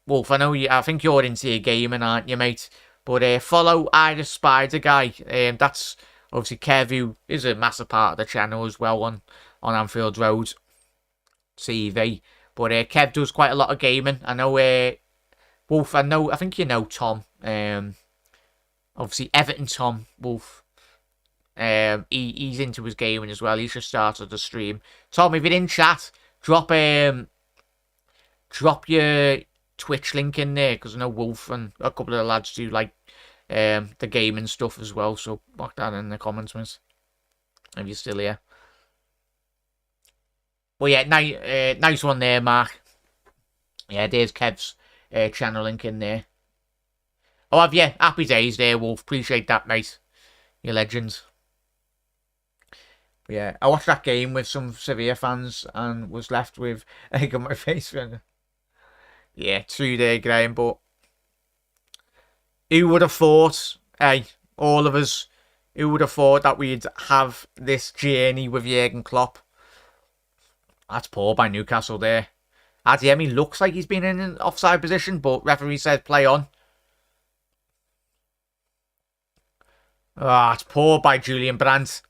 Speaker 1: Wolf, I think you're into your gaming, aren't you, mate? But follow Irish Spider Guy. That's obviously Kev, who is a massive part of the channel as well on Anfield Road TV. But Kev does quite a lot of gaming. I know Wolf, I think you know Tom. Obviously Everton Tom, Wolf. He's into his gaming as well. He's just started the stream. Tom, if you're in chat, drop your Twitch link in there, because I know Wolf and a couple of the lads do like the gaming stuff as well. So mark that in the comments, miss, if you're still here. Well, yeah, nice one there, Mark. Yeah, there's Kev's channel link in there. Oh, have you? Happy days there, Wolf. Appreciate that, mate. You're legends. Yeah, I watched that game with some Sevilla fans and was left with egg on my face. Yeah, true there, Graham, but who would have thought, hey, all of us, who would have thought that we'd have this journey with Jurgen Klopp? That's poor by Newcastle there. Adeyemi looks like he's been in an offside position, but referee said play on. Ah, it's poor by Julian Brandt.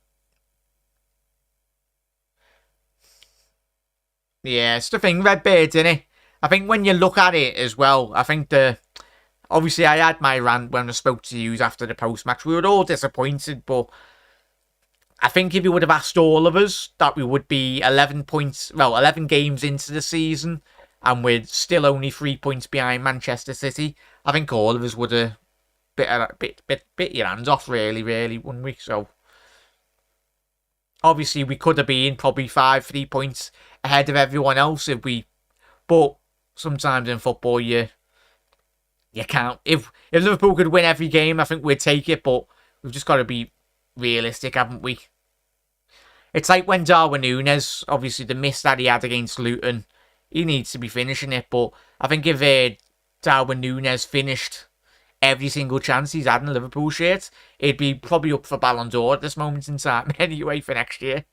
Speaker 1: Yeah, it's the thing, Redbirds, innit? I think when you look at it as well, I think obviously I had my rant when I spoke to you after the post-match. We were all disappointed, but I think if you would have asked all of us that we would be 11 games into the season and we're still only 3 points behind Manchester City, I think all of us would have bit your hands off, really, wouldn't we? So obviously we could have been probably 3 points ahead of everyone else but sometimes in football you can't. If Liverpool could win every game, I think we'd take it, but we've just got to be realistic, haven't we? It's like when Darwin Núñez, obviously the miss that he had against Luton, he needs to be finishing it, but I think if Darwin Núñez finished every single chance he's had in a Liverpool shirt, he'd be probably up for Ballon d'Or at this moment in time anyway for next year.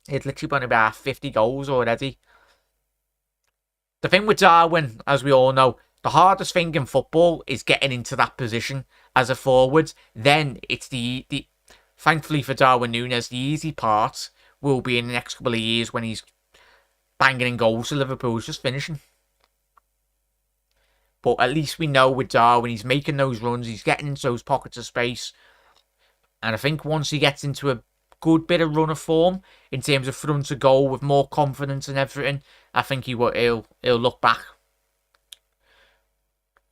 Speaker 1: He'd literally been about 50 goals already. The thing with Darwin, as we all know, the hardest thing in football is getting into that position as a forward. Then it's the thankfully for Darwin Núñez, the easy part will be in the next couple of years when he's banging in goals for Liverpool, just finishing. But at least we know with Darwin, he's making those runs, he's getting into those pockets of space. And I think once he gets into a good bit of run of form in terms of front to goal with more confidence and everything, I think he'll look back.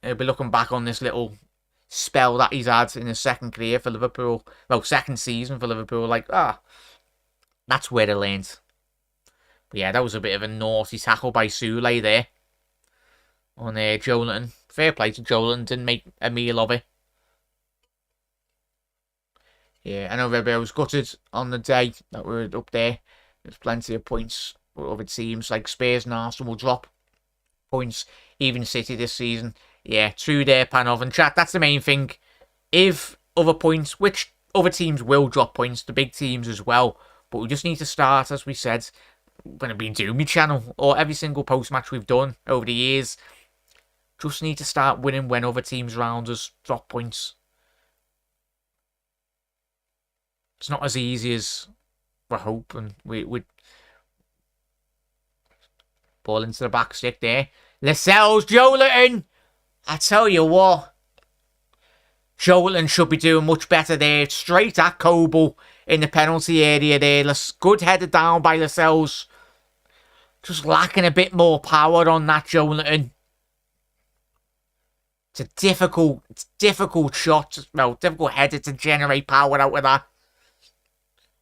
Speaker 1: He'll be looking back on this little spell that he's had in his second career for Liverpool. Well, second season for Liverpool. Like, that's where they learned. But yeah, that was a bit of a naughty tackle by Sule there on Joelinton. Fair play to Joelinton, didn't make a meal of it. Yeah, I know Rebbe was gutted on the day that we were up there. There's plenty of points, but other teams like Spurs and Arsenal will drop points. Even City this season. Yeah, true there, Panov and chat. That's the main thing. If other points, which other teams will drop points, the big teams as well, but we just need to start, as we said, when I've been doing my channel, or every single post-match we've done over the years, just need to start winning when other teams around us drop points. It's not as easy as we're hoping. We ball into the back stick there. Lascelles, Joelinton. I tell you what, Joelinton should be doing much better there. Straight at Coble in the penalty area there. Good headed down by Lascelles. Just lacking a bit more power on that Joelinton. It's a difficult shot. Well, difficult header to generate power out of that.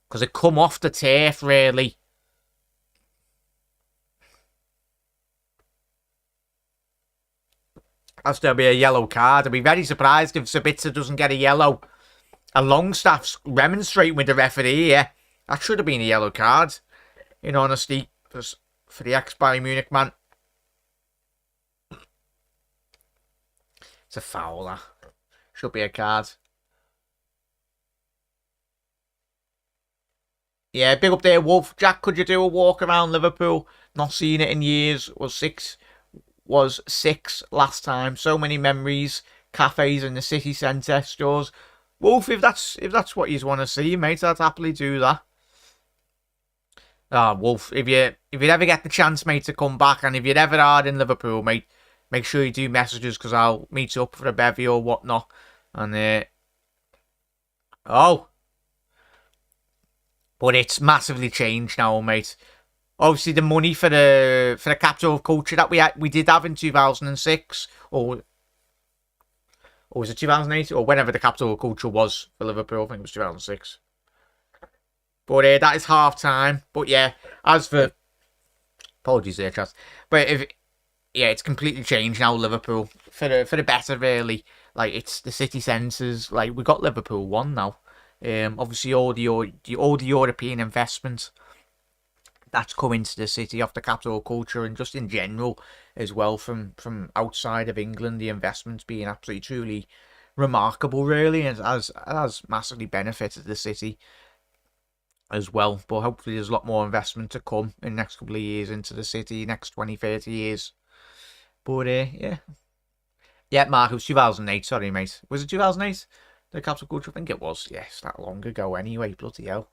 Speaker 1: Because it come off the turf, really. That's going to be a yellow card. I'd be very surprised if Sabitzer doesn't get a yellow. A Longstaff's remonstrating with the referee here. That should have been a yellow card, in honesty, for the ex-Bayern Munich man. It's a foul, that. Should be a card. Yeah, big up there, Wolf. Jack, could you do a walk around Liverpool? Not seen it in years. Was six last time. So many memories. Cafes in the city centre, stores. Wolf, if that's what you want to see, mate, I'd happily do that. Wolf, if you ever get the chance, mate, to come back, and if you're ever hard in Liverpool, mate, make sure you do messages, because I'll meet up for a bevy or whatnot. And but it's massively changed now, mate. Obviously, the money for the capital of culture that we did have in 2006, or was it 2008, or whenever the capital of culture was for Liverpool, I think it was 2006. But that is half time. But yeah, as for apologies there, Chas. But it's completely changed now, Liverpool, for the better, really. Like, it's the city centres. Like, we got Liverpool 1 now. Obviously all the European investment that's come into the city off the capital culture, and just in general as well from outside of England, the investment's been absolutely truly remarkable, really, and has massively benefited the city as well. But hopefully there's a lot more investment to come in the next couple of years into the city, next 20-30 years. But yeah, Mark, it was 2008. Sorry, mate. Was it 2008? The capital culture? I think it was. Yes, that long ago anyway. Bloody hell.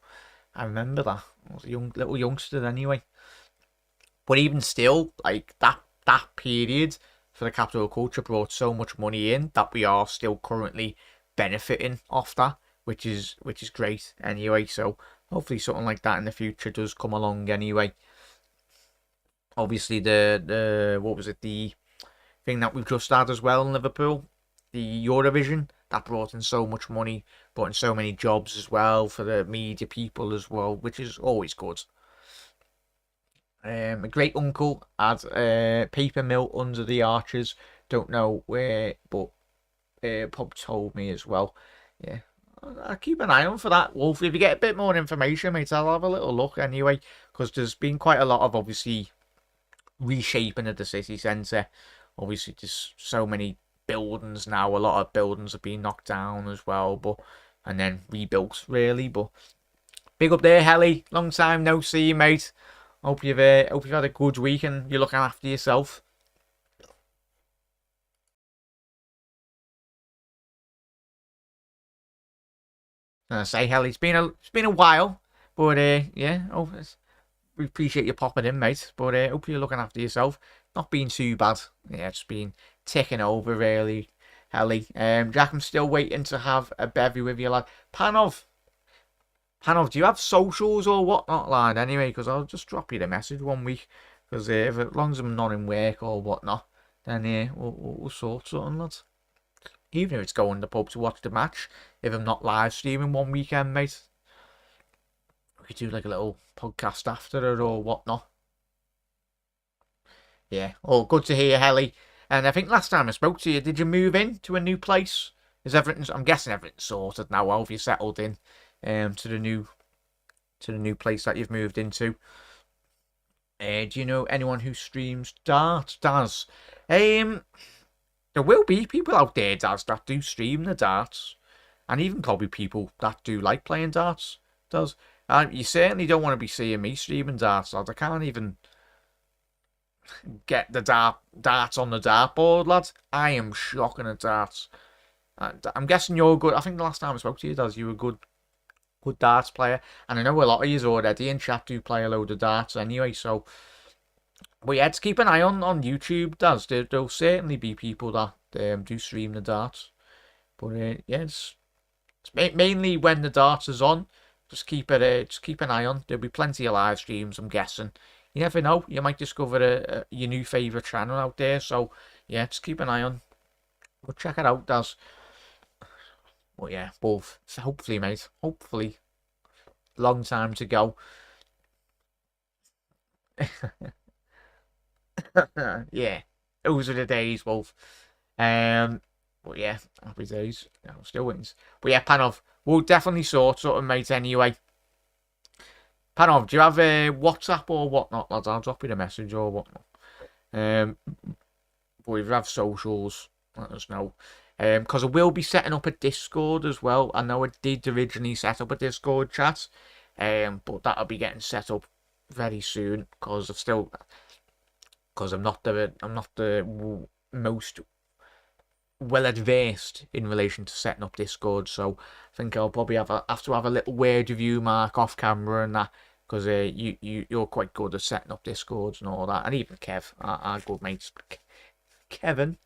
Speaker 1: I remember that. I was a little youngster anyway. But even still, like, that period for the capital culture brought so much money in that we are still currently benefiting off that, which is great anyway. So hopefully something like that in the future does come along anyway. Obviously the what was it, the thing that we've just had as well in Liverpool, the Eurovision, that brought in so much money, brought in so many jobs as well for the media people as well, which is always good. A great uncle had a paper mill under the arches. Don't know where, but Pop told me as well. Yeah, I'll keep an eye on for that, Wolf. If you get a bit more information, mate, I'll have a little look anyway, because there's been quite a lot of, obviously, reshaping of the city centre. Obviously, there's so many buildings now. A lot of buildings have been knocked down as well, and then rebuilt, really. But big up there, Helly. Long time no see you, mate. Hope you've had a good week and you're looking after yourself. I say, Helly, it's been a while, but yeah. We appreciate you popping in, mate. But hope you're looking after yourself. Not been too bad. Yeah, it's been ticking over, really, Helly. Jack, I'm still waiting to have a bevy with you, lad. Panov, do you have socials or whatnot, lad? Anyway, because I'll just drop you the message one week. Because as long as I'm not in work or whatnot, then we'll sort something, lad. Even if it's going to the pub to watch the match, if I'm not live streaming one weekend, mate. We could do like a little podcast after it or whatnot. Yeah. Oh, good to hear, Helly. And I think last time I spoke to you, did you move in to a new place? I'm guessing everything's sorted now. How have you settled in to the new place that you've moved into? Do you know anyone who streams darts? Daz? There will be people out there, Daz, that do stream the darts, and even probably people that do like playing darts. Does you certainly don't want to be seeing me streaming darts, lads. I can't even get the darts on the dartboard, lads. I am shocking at darts. I'm guessing you're good. I think the last time I spoke to you, Daz, you were good good darts player. And I know a lot of you already in chat do play a load of darts anyway, so... But yeah, just keep an eye on YouTube, Daz. There'll certainly be people that do stream the darts. But yeah, it's mainly when the darts is on. Just keep an eye on. There'll be plenty of live streams, I'm guessing. You never know. You might discover your new favourite channel out there. So yeah, just keep an eye on. But check it out, Daz. But yeah, both. So hopefully, mate. Hopefully. Long time to go. Yeah. Those are the days, Wolf. But yeah, happy days. No, still wins. But yeah, Panov, we'll definitely sort something, mate, anyway. Panov, do you have a WhatsApp or whatnot, lads? I'll drop you a message or whatnot. But if you have socials, let us know. Because I will be setting up a Discord as well. I know I did originally set up a Discord chat. But that'll be getting set up very soon. Because I'm not the most well adversed in relation to setting up Discord, so I think I'll probably have to have a little word with you, Mark, off camera and that, because you're quite good at setting up Discords and all that, and even Kev, our good mates, Kevin.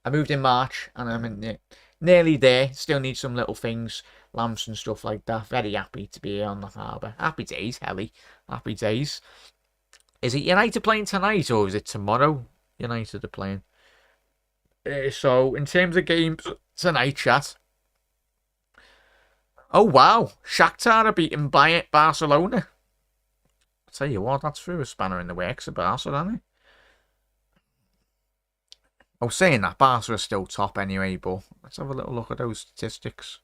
Speaker 1: I moved in March and I'm nearly there. Still need some little things, lamps and stuff like that. Very happy to be here on the harbour. Happy days, Helly. Happy days. Is it United playing tonight or is it tomorrow? United are playing. So, in terms of games tonight, chat. Oh, wow. Shakhtar are beating Barcelona. I'll tell you what, that's through a spanner in the works of Barca, isn't it? I was saying that Barca are still top anyway, but let's have a little look at those statistics.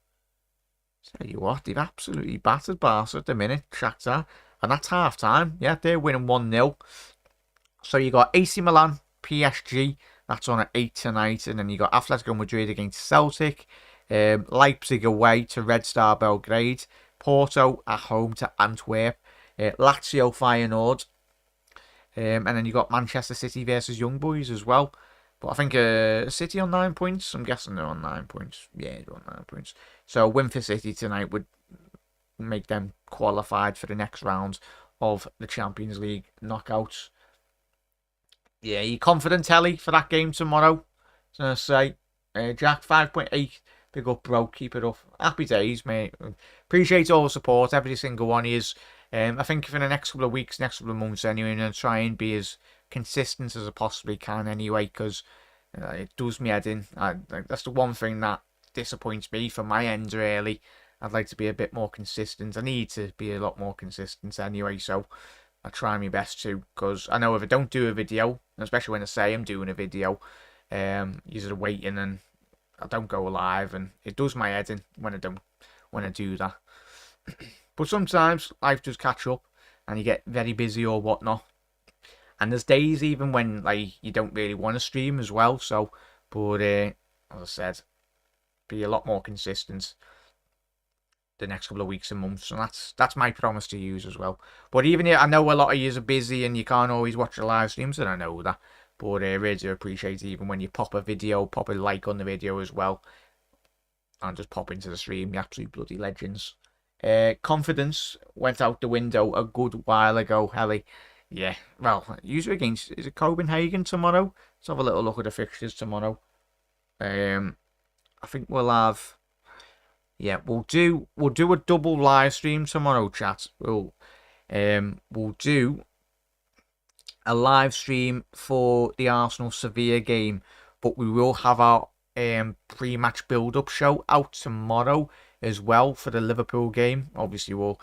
Speaker 1: Tell you what, they've absolutely battered Barca at the minute, Shakhtar. And that's half time. Yeah, they're winning 1-0. So you got AC Milan, PSG. That's on at 8 tonight. And then you got Atletico Madrid against Celtic. Leipzig away to Red Star Belgrade. Porto at home to Antwerp. Lazio Feyenoord. And then you got Manchester City versus Young Boys as well. But I think City on 9 points. I'm guessing they're on 9 points. Yeah, they're on 9 points. So a win for City tonight would make them qualified for the next round of the Champions League knockouts. Yeah, you confident, Telly, for that game tomorrow? I was going to say, Jack, 5.8. Big up, bro. Keep it up. Happy days, mate. Appreciate all the support. Every single one is. I think for the next couple of weeks, next couple of months anyway, I'm going to try and be as consistent as I possibly can anyway, because it does me head in. That's the one thing that disappoints me from my end, really. I'd like to be a bit more consistent. I need to be a lot more consistent anyway, so I try my best to, because I know if I don't do a video, especially when I say I'm doing a video, you're waiting and I don't go live, and it does my head in when I do that. But sometimes life does catch up and you get very busy or whatnot. And there's days even when like you don't really want to stream as well. So, but as I said, be a lot more consistent the next couple of weeks and months, and that's my promise to you as well. But even I know a lot of you are busy and you can't always watch the live streams, and I know that. But I really do appreciate it even when you pop a video, pop a like on the video as well, and just pop into the stream. The absolute bloody legends. Confidence went out the window a good while ago, Helly. Yeah, well, usually against, is it Copenhagen tomorrow? Let's have a little look at the fixtures tomorrow. I think we'll have, yeah, we'll do a double live stream tomorrow, chat. We'll do a live stream for the Arsenal Sevilla game, but we will have our pre-match build-up show out tomorrow as well for the Liverpool game. Obviously, it'll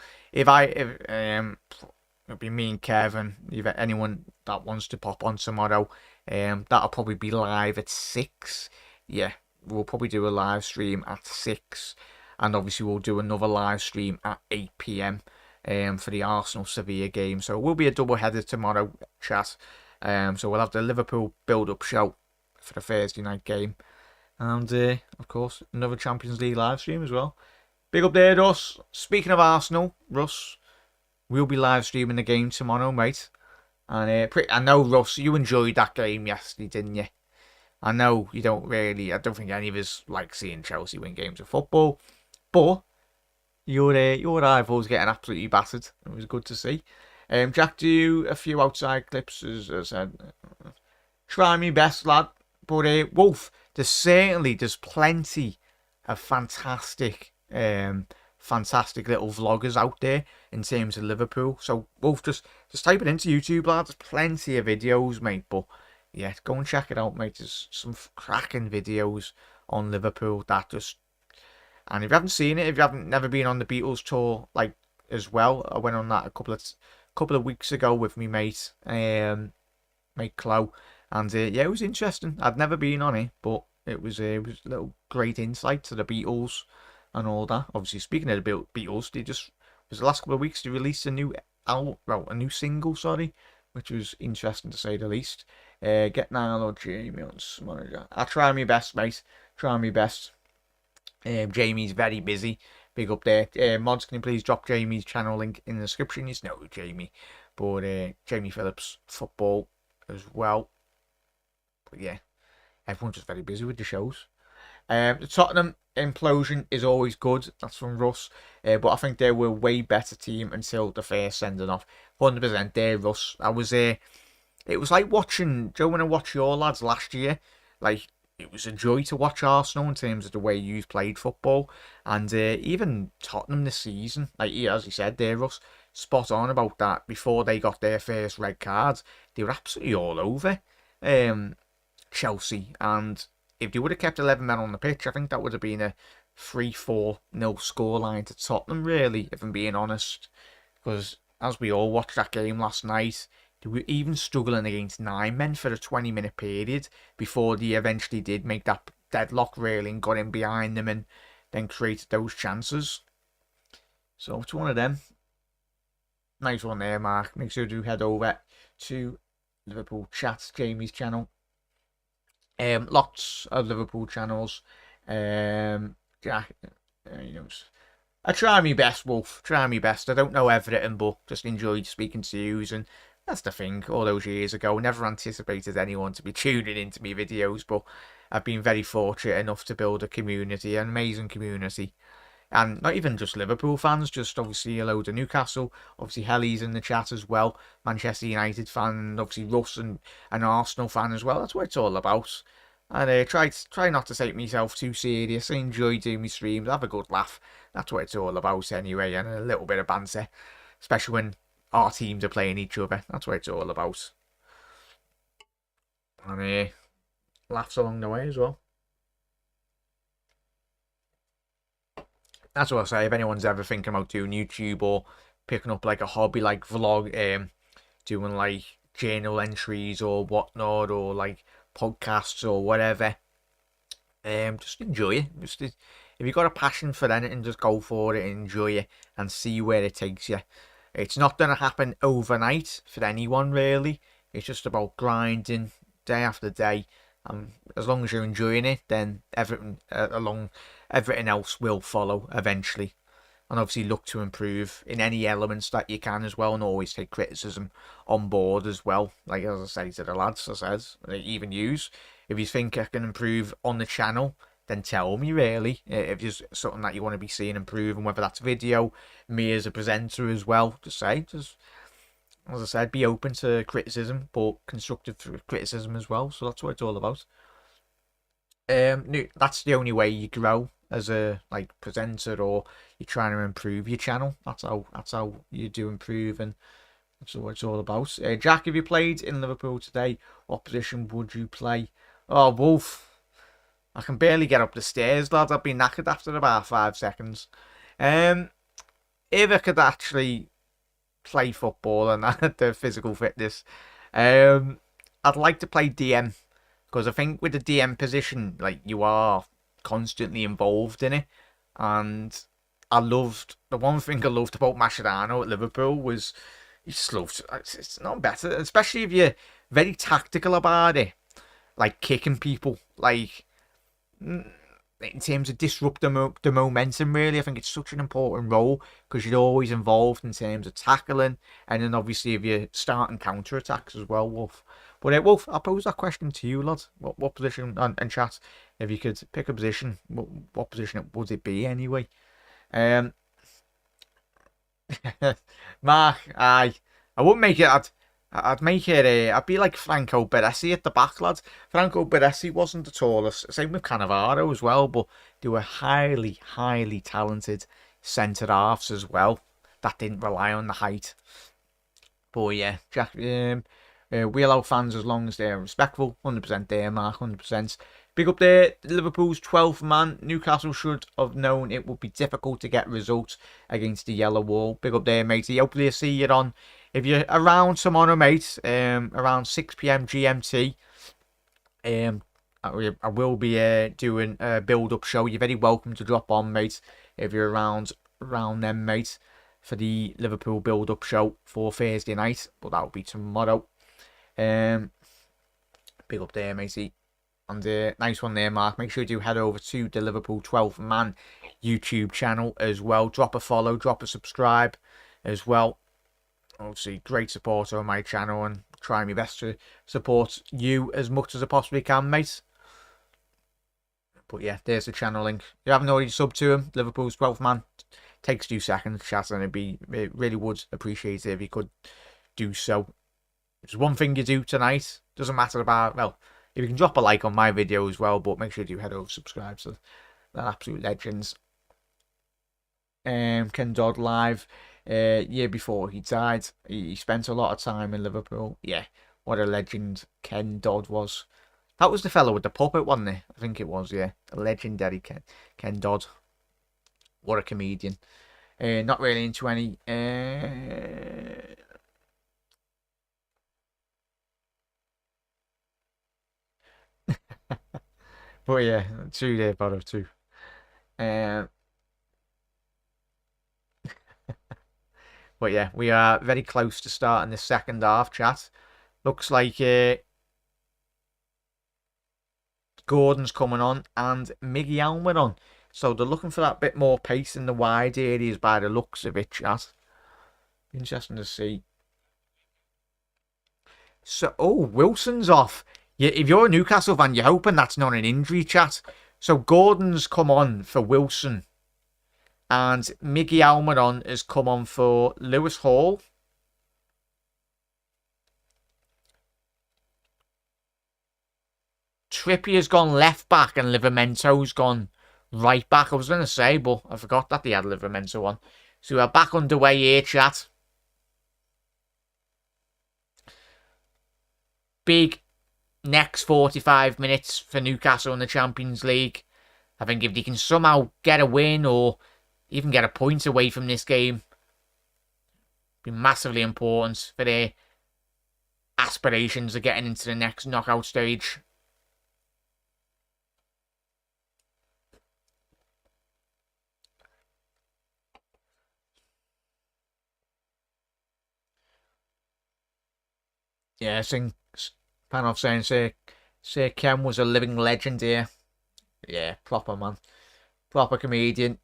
Speaker 1: be me and Kevin. If anyone that wants to pop on tomorrow, that'll probably be live at 6. Yeah, we'll probably do a live stream at 6, and obviously we'll do another live stream at 8 p.m. For the Arsenal Sevilla game. So it will be a double header tomorrow, chat. So we'll have the Liverpool build-up show for the Thursday night game, and of course another Champions League live stream as well. Big up there, Russ. Speaking of Arsenal, Russ, we'll be live streaming the game tomorrow, mate. And I know, Russ, you enjoyed that game yesterday, didn't you? I know you don't really. I don't think any of us like seeing Chelsea win games of football, but your rivals getting absolutely battered. It was good to see. Jack, do a few outside clips, as I said. Try me best, lad. But Wolf, there's plenty of fantastic little vloggers out there in terms of Liverpool. So Wolf, just type it into YouTube, lad. There's plenty of videos, mate. But yeah, go and check it out, mate. There's some cracking videos on Liverpool that just. And if you haven't seen it, if you haven't never been on the Beatles tour, like as well, I went on that a couple of weeks ago with me mate, mate Chloe, and yeah, it was interesting. I'd never been on it, but it was a little great insight to the Beatles and all that. Obviously, speaking of the Beatles, was the last couple of weeks they released a new a new single, sorry, which was interesting to say the least. Get Niall or Jamie on Manager. I'll try my best, mate. Try my best. Jamie's very busy. Big up there. Mods, can you please drop Jamie's channel link in the description? You know Jamie, but Jamie Phillips football as well. But yeah, everyone's just very busy with the shows. The Tottenham implosion is always good. That's from Russ. But I think they were a way better team until the first sending off. 100% there, Russ. It was like watching, Joe, when I watched your lads last year, like, it was a joy to watch Arsenal in terms of the way you've played football. And even Tottenham this season, like as you said there, Russ, spot on about that. Before they got their first red cards, they were absolutely all over Chelsea. And if they would have kept 11 men on the pitch, I think that would have been a 3-4-0 scoreline to Tottenham, really, if I'm being honest. Because as we all watched that game last night, they were even struggling against 9 men for a 20-minute period before they eventually did make that deadlock, really, and got in behind them and then created those chances. So it's one of them. Nice one there, Mark. Make sure to head over to Liverpool Chats, Jamie's channel. Lots of Liverpool channels. Jack, I try my best, Wolf. Try my best. I don't know everything, but just enjoyed speaking to you. And that's the thing. All those years ago, never anticipated anyone to be tuning into me videos, but I've been very fortunate enough to build a community, an amazing community. And not even just Liverpool fans, just obviously a load of Newcastle, obviously Helly's in the chat as well, Manchester United fan, and obviously Russ and an Arsenal fan as well. That's what it's all about. And try not to take myself too serious. I enjoy doing my streams, have a good laugh. That's what it's all about anyway, and a little bit of banter, especially when our teams are playing each other. That's what it's all about. And laughs along the way as well. That's what I say. If anyone's ever thinking about doing YouTube or picking up like a hobby like vlog, doing like journal entries or whatnot, or like podcasts or whatever, just enjoy it. If you've got a passion for anything, just go for it, enjoy it, and see where it takes you. It's not going to happen overnight for anyone, really. It's just about grinding day after day. As long as you're enjoying it, then everything else will follow eventually. And obviously look to improve in any elements that you can as well, and always take criticism on board as well. Like as I say to the lads, even use, if you think I can improve on the channel, then tell me, really. If there's something that you want to be seeing improve, and whether that's video, me as a presenter as well, just as I said, be open to criticism, but constructive criticism as well. So that's what it's all about. That's the only way you grow as a presenter, or you're trying to improve your channel. That's how you do improve, and that's what it's all about. Jack, have you played in Liverpool today? What position would you play? Oh, Wolf, I can barely get up the stairs, lad. I've been knackered after about 5 seconds. If I could actually play football and had the physical fitness, I'd like to play DM, because I think with the DM position, like, you are constantly involved in it. And the one thing I loved about Mascherano at Liverpool was you just loved, it's not better, especially if you're very tactical about it, like kicking people, like in terms of disrupt the momentum, really. I think it's such an important role, because you're always involved in terms of tackling, and then obviously if you're starting counter attacks as well, Wolf. But Wolf, I'll pose that question to you, lad. What position, and chat, if you could pick a position, what position would it be anyway? Mark, I wouldn't make it. I'd make it. I'd be like Franco Baresi at the back, lads. Franco Baresi wasn't the tallest. Same with Cannavaro as well, but they were highly, highly talented centre halves as well. That didn't rely on the height. But yeah, Jack. Wheel out fans as long as they're respectful. 100% there, Mark. 100%. Big up there, Liverpool's 12th man. Newcastle should have known it would be difficult to get results against the yellow wall. Big up there, matey. Hopefully I'll see you on. If you're around tomorrow, mate, around 6 p.m. GMT, I will be doing a build-up show. You're very welcome to drop on, mate, if you're around then, mate, for the Liverpool build-up show for Thursday night. But that'll be tomorrow. Big up there, matey. And nice one there, Mark. Make sure you do head over to the Liverpool 12th Man YouTube channel as well. Drop a follow, drop a subscribe as well. Obviously, great supporter on my channel and trying my best to support you as much as I possibly can, mate. But yeah, there's the channel link. If you haven't already subbed to him, Liverpool's 12th Man. Takes 2 seconds, chat, and it really would appreciate it if you could do so. There's one thing you do tonight. Doesn't matter about, well, if you can drop a like on my video as well, but make sure you do head over subscribe. So they're absolute legends. Ken Dodd live. Year before he died, he spent a lot of time in Liverpool. Yeah, what a legend Ken Dodd was. That was the fellow with the puppet, wasn't it? I think it was, yeah. A legendary Ken Dodd. What a comedian. Not really into any... But yeah, 2 there, brother, 2. But yeah, we are very close to starting the second half, chat. Looks like Gordon's coming on and Miggy Almer on. So they're looking for that bit more pace in the wide areas by the looks of it, chat. Interesting to see. So, Wilson's off. Yeah, if you're a Newcastle fan, you're hoping that's not an injury, chat. So Gordon's come on for Wilson. And Miggy Almiron has come on for Lewis Hall. Trippier's gone left back and Livermento's gone right back. I was going to say, but I forgot that they had Livermento on. So we're back underway here, chat. Big next 45 minutes for Newcastle in the Champions League. I think if they can somehow get a win or even get a point away from this game, be massively important for their aspirations of getting into the next knockout stage. Yeah, Panov saying Sir Ken was a living legend here. Yeah, proper man. Proper comedian.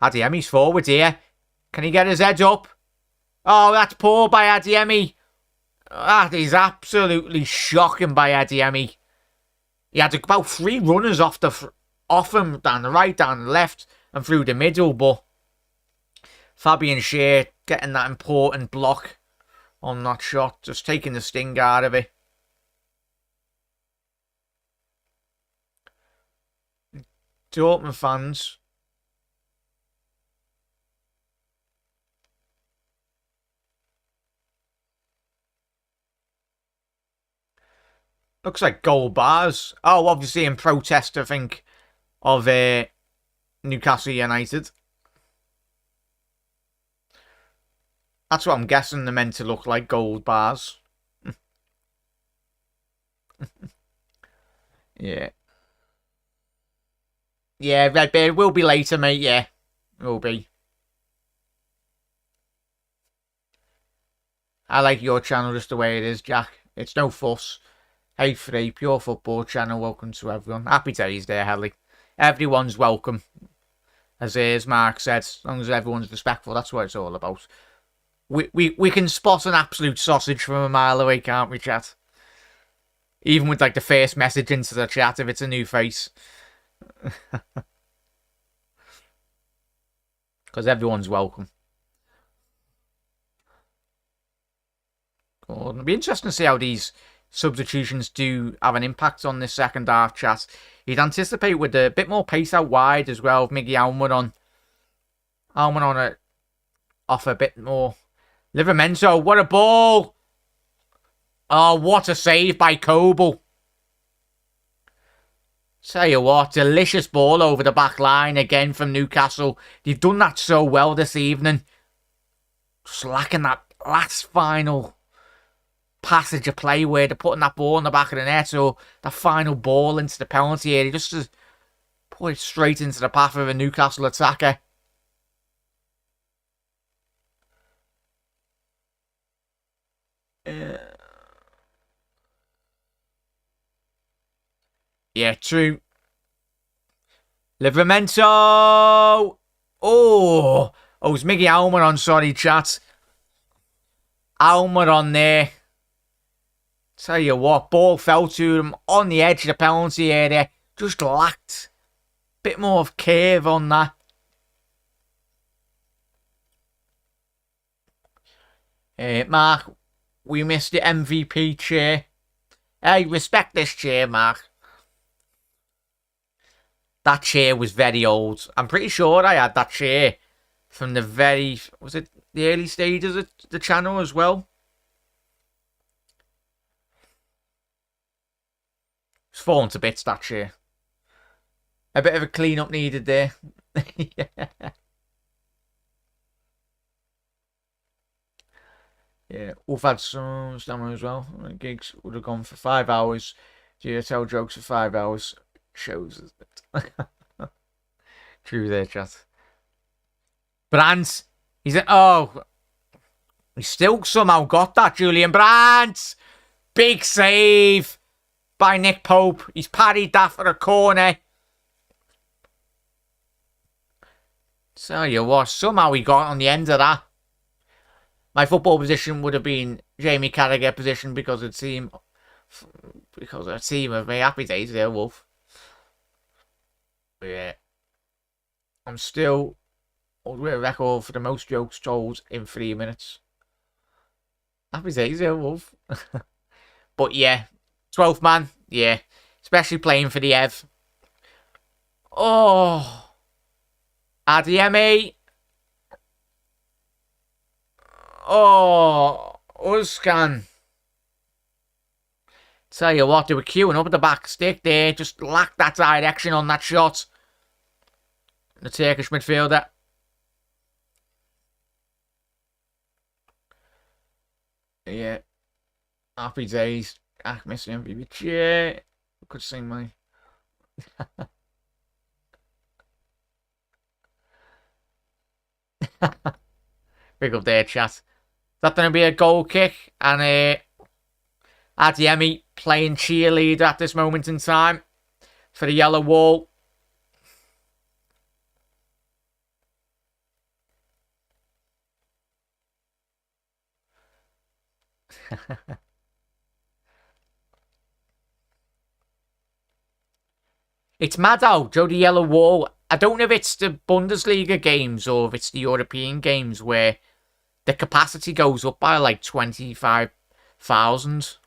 Speaker 1: Adiemi's forward here. Can he get his head up? Oh, that's poor by Adiemi. That is absolutely shocking by Adiemi. He had about 3 runners off him, down the right, down the left, and through the middle, but Fabian Schär getting that important block on that shot, just taking the sting out of it. Dortmund fans. Looks like gold bars. Oh, obviously in protest, I think, of Newcastle United. That's what I'm guessing they're meant to look like, gold bars. Yeah. Yeah, Redbeard will be later, mate. Yeah, will be. I like your channel just the way it is, Jack. It's no fuss. Hey, free, pure football channel. Welcome to everyone. Happy days there, Helly. Everyone's welcome. As Mark said, as long as everyone's respectful, that's what it's all about. We can spot an absolute sausage from a mile away, can't we, chat? Even with like the first message into the chat, if it's a new face. Because everyone's welcome. It'll be interesting to see how these substitutions do have an impact on this second half, chat. You'd anticipate with a bit more pace out wide as well, with Miggy Almiron off a bit more. Livramento, what a ball! Oh, what a save by Coble. Tell you what, delicious ball over the back line again from Newcastle. They've done that so well this evening. Just lacking that last final passage of play where they're putting that ball in the back of the net, or that final ball into the penalty area, just to put it straight into the path of a Newcastle attacker. Yeah, true. Livramento! Oh, it was Miggy Almiron, sorry, chat. Almiron there. Tell you what, ball fell to him on the edge of the penalty area. Just lacked a bit more of curve on that. Mark, we missed the MVP chair. Hey, respect this chair, Mark. That chair was very old. I'm pretty sure I had that chair from the was it the early stages of the channel as well? It's fallen to bits, that chair. A bit of a clean up needed there. Yeah. Yeah, we've had some stamina as well. Gigs would have gone for 5 hours. Do you tell jokes for 5 hours? Shows us it. True there, chat. Brandt, he still somehow got that, Julian Brandt. Big save by Nick Pope. He's parried that for a corner. Tell you what, somehow he got on the end of that. My football position would have been Jamie Carragher position because of a team of me. Happy days there, Wolf. But yeah, I'm still with a record for the most jokes told in 3 minutes. Happy days there, Wolf. But yeah, 12th man, yeah, especially playing for the Ev. Oh, Adeyemi. Oh, Uzcan. Tell you what, they were queuing up at the back stick there. Just lacked that direction on that shot. The Turkish midfielder. Yeah. Happy days. Ah, missing MVP. Yeah. Could sing my... Big up there, chat. That's going to be a goal kick. And Adeyemi playing cheerleader at this moment in time for the yellow wall. It's mad how Jody Yellow Wall. I don't know if it's the Bundesliga games or if it's the European games where the capacity goes up by like 25,000.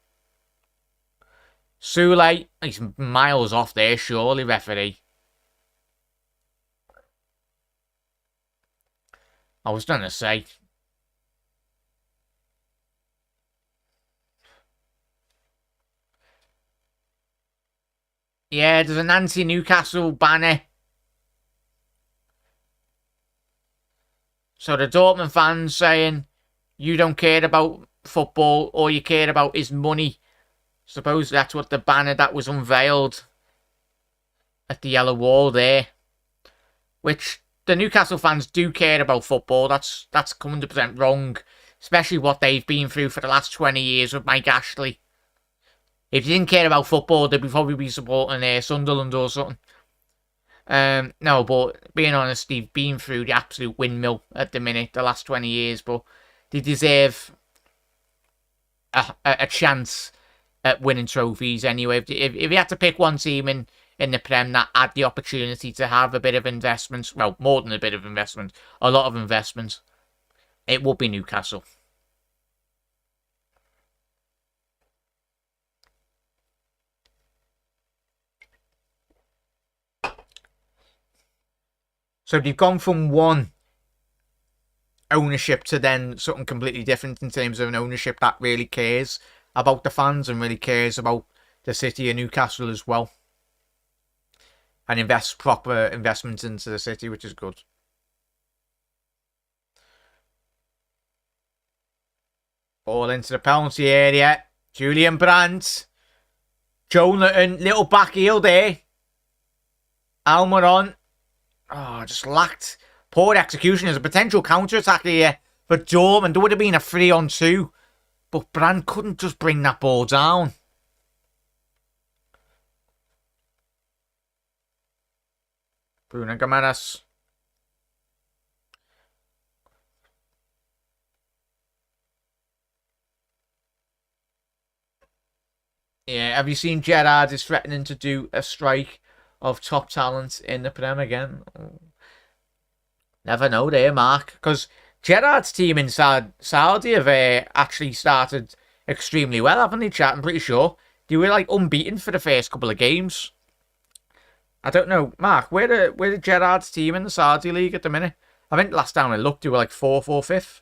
Speaker 1: Sule, he's miles off there, surely, referee. I was going to say. Yeah, there's an anti-Newcastle banner. So the Dortmund fans saying, you don't care about football, all you care about is money. Suppose that's what the banner that was unveiled at the yellow wall there. Which the Newcastle fans do care about football. That's 100% wrong. Especially what they've been through for the last 20 years with Mike Ashley. If you didn't care about football, they'd probably be supporting Sunderland or something. No, but being honest, they've been through the absolute windmill at the minute, the last 20 years, but they deserve a chance at winning trophies anyway. If you had to pick one team in the Prem that had the opportunity to have a bit of investment, well, more than a bit of investment, a lot of investment, it would be Newcastle. So they've gone from one ownership to then something completely different in terms of an ownership that really cares about the fans and really cares about the city of Newcastle as well. And invest proper investments into the city, which is good. All into the penalty area. Julian Brandt. Jonathan, little back heel there. Almiron. Oh, just lacked poor execution. As a potential counter-attack here for Dortmund. There would have been a 3-on-2. But Brandt couldn't just bring that ball down. Bruno Gomes. Yeah, have you seen Gerrard is threatening to do a strike of top talent in the Prem again? Never know there, Mark. Because Gerrard's team in Saudi have actually started extremely well, haven't they, chat? I'm pretty sure. They were like unbeaten for the first couple of games. I don't know. Mark, where the Gerrard's team in the Saudi League at the minute? I think last time I looked, they were like 4th or 5th.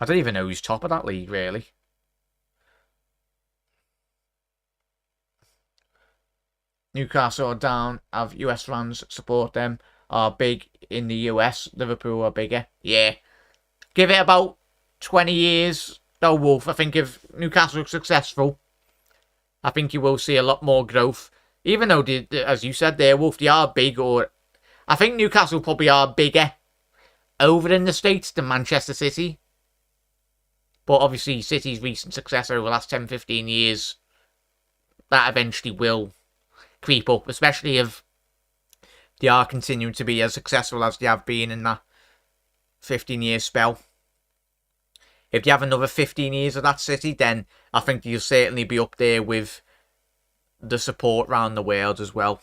Speaker 1: I don't even know who's top of that league, really. Newcastle are down. Have US fans support them. Are big in the US. Liverpool are bigger. Yeah. Give it about 20 years, though, Wolf. I think if Newcastle are successful, I think you will see a lot more growth. Even though, as you said there, Wolf, they are big. I think Newcastle probably are bigger over in the States than Manchester City. But obviously, City's recent success over the last 10-15 years, that eventually will creep up, especially if they are continuing to be as successful as they have been in that 15-year spell. If you have another 15 years of that City, then I think you'll certainly be up there with the support around the world as well.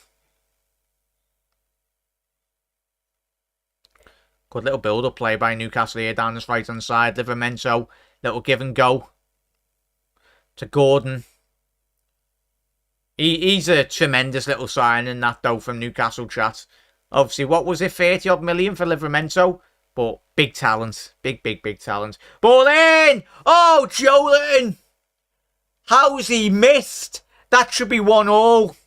Speaker 1: Good little build-up play by Newcastle here down this right-hand side. Livramento, little give and go to Gordon. He's a tremendous little signing, that though, from Newcastle, chat. Obviously, what was it, 30-odd million for Livramento? But big talent. Big talent. Ball in! Oh, Jolan! How's he missed? That should be 1-1.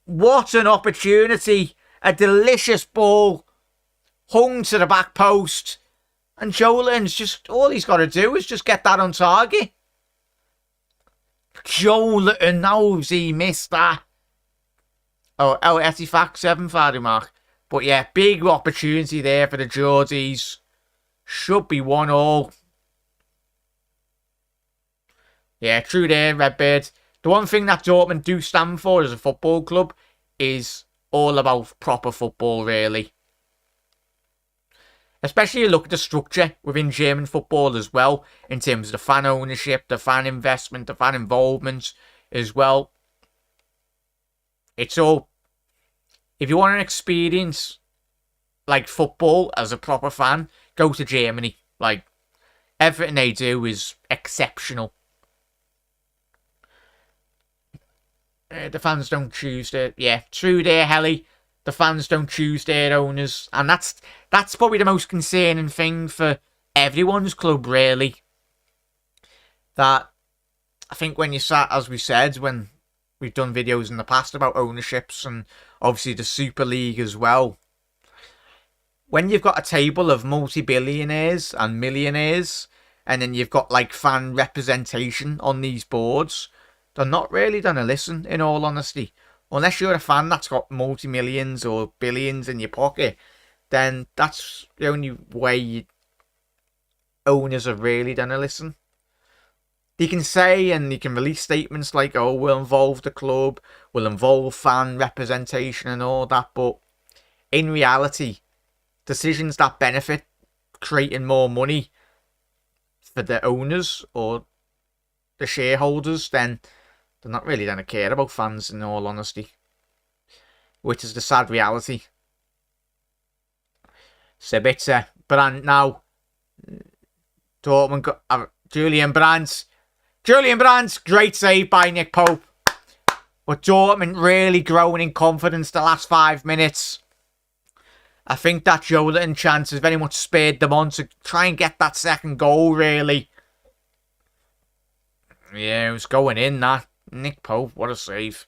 Speaker 1: What an opportunity. A delicious ball. Hung to the back post. And Jolan's just, all he's got to do is just get that on target. Jolan, how's he missed that? Oh, Etifak, 7 Friday mark. But yeah, big opportunity there for the Geordies. Should be 1-1. Yeah, true there, Redbird. The one thing that Dortmund do stand for as a football club is all about proper football, really. Especially you look at the structure within German football as well, in terms of the fan ownership, the fan investment, the fan involvement as well. It's all, if you want an experience like football as a proper fan, go to Germany. Like, everything they do is exceptional. The fans don't choose their... Yeah, true there, Helly. The fans don't choose their owners. And that's probably the most concerning thing for everyone's club, really. That, I think when you sat, as we said, when we've done videos in the past about ownerships and obviously the Super League as well. When you've got a table of multi-billionaires and millionaires, and then you've got like fan representation on these boards, they're not really going to listen, in all honesty. Unless you're a fan that's got multi-millions or billions in your pocket, then that's the only way owners are really going to listen. They can say and they can release statements like, oh, we'll involve the club, we'll involve fan representation and all that, but in reality, decisions that benefit creating more money for the owners or the shareholders, then they're not really going to care about fans, in all honesty. Which is the sad reality. Sabitzer, Brandt now. Dortmund got Julian Brandt. Julian Brandt, great save by Nick Pope. But Dortmund really growing in confidence the last 5 minutes. I think that Joelinton chance has very much spurred them on to try and get that second goal, really. Yeah, it was going in, that. Nick Pope, what a save.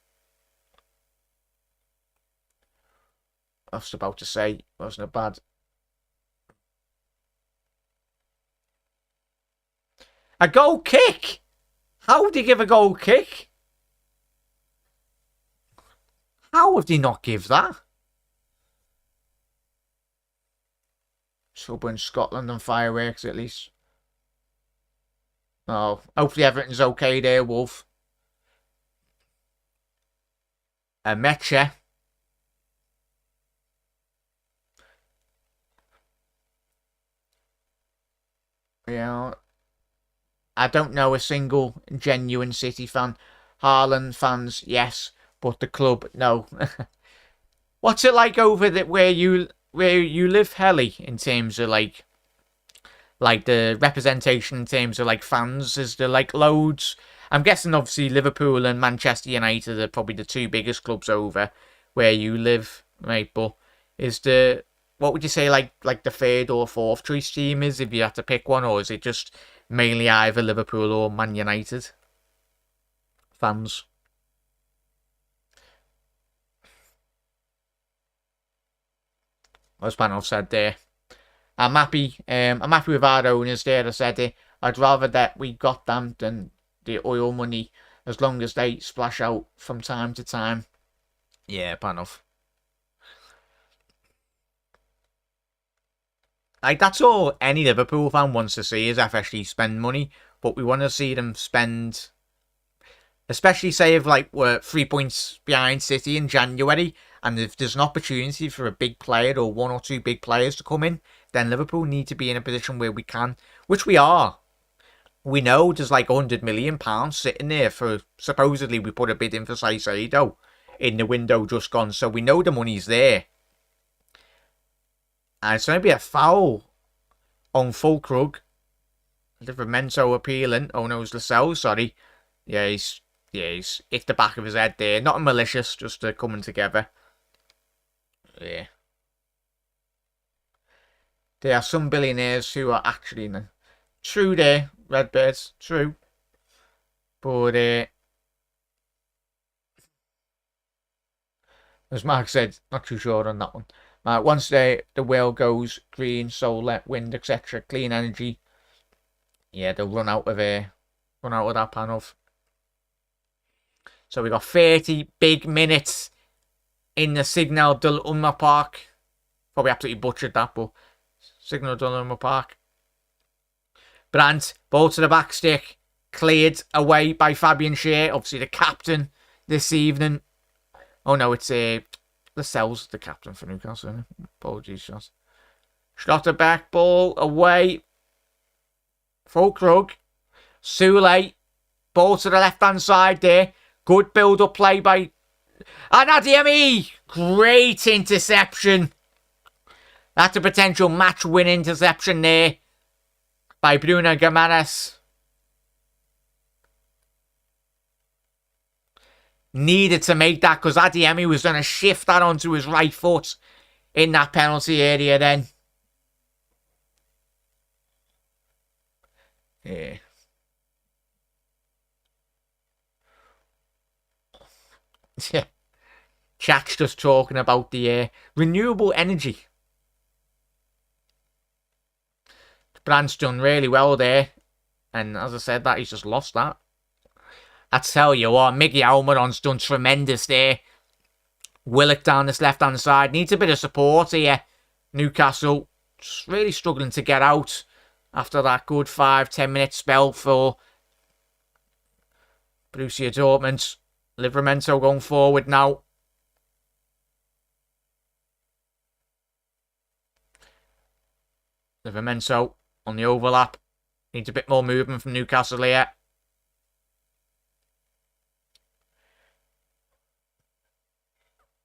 Speaker 1: I was about to say, wasn't it bad? A goal kick? How would he give a goal kick? How would he not give that? Trouble in Scotland and fireworks, at least. Oh, hopefully everything's okay there, Wolf. A Mecha. Yeah, I don't know a single genuine City fan. Haaland fans, yes, but the club, no. What's it like over there where you live, Helly, in terms of like the representation in terms of like fans? Is there like loads? I'm guessing obviously Liverpool and Manchester United are probably the two biggest clubs over where you live, mate. But is the what would you say like the third or fourth choice team is if you had to pick one, or is it just mainly either Liverpool or Man United fans? As Panel said there, I'm happy. I'm happy with our owners there. I said it. I'd rather that we got them than the oil money, as long as they splash out from time to time. Yeah, Panel. Like, that's all any Liverpool fan wants to see is FSG spend money, but we want to see them spend, especially say if like we're 3 points behind City in January, and if there's an opportunity for a big player or one or two big players to come in, then Liverpool need to be in a position where we can, which we are. We know there's like £100 million sitting there for, supposedly we put a bid in for Saicedo in the window just gone, so we know the money's there. And it's going to be a foul on Fulkrug. Livramento appealing. Oh no, it's Lascelles, sorry. Yeah, he's hit the back of his head there. Not malicious, just coming together. Yeah. There are some billionaires who are actually in the... True there, Redbirds. True. But, as Mark said, not too sure on that one. Once the whale goes green, solar, wind, etc., clean energy, yeah, they'll run out of that panel. So we got 30 big minutes in the Signal Iduna Park. Probably absolutely butchered that, but Signal Iduna Park. Brandt, ball to the back stick, cleared away by Fabian Schär, obviously the captain this evening. Oh no, it's Lascelles, the captain for Newcastle. Apologies, shots. Schlotterbeck, ball away. Fulkrug. Soule. Ball to the left-hand side there. Good build-up play by... And Adeyemi! Great interception. That's a potential match-win interception there by Bruno Guimaraes. Needed to make that because Adeyemi was going to shift that onto his right foot in that penalty area then. Yeah. Yeah. Chat's just talking about the renewable energy. Brandt's done really well there. And as I said, that he's just lost that. I tell you what, Miggy Almiron's done tremendous there. Willock down this left-hand side. Needs a bit of support here. Newcastle just really struggling to get out after that good 5-10 minute spell for Borussia Dortmund. Livramento going forward now. Livramento on the overlap. Needs a bit more movement from Newcastle here.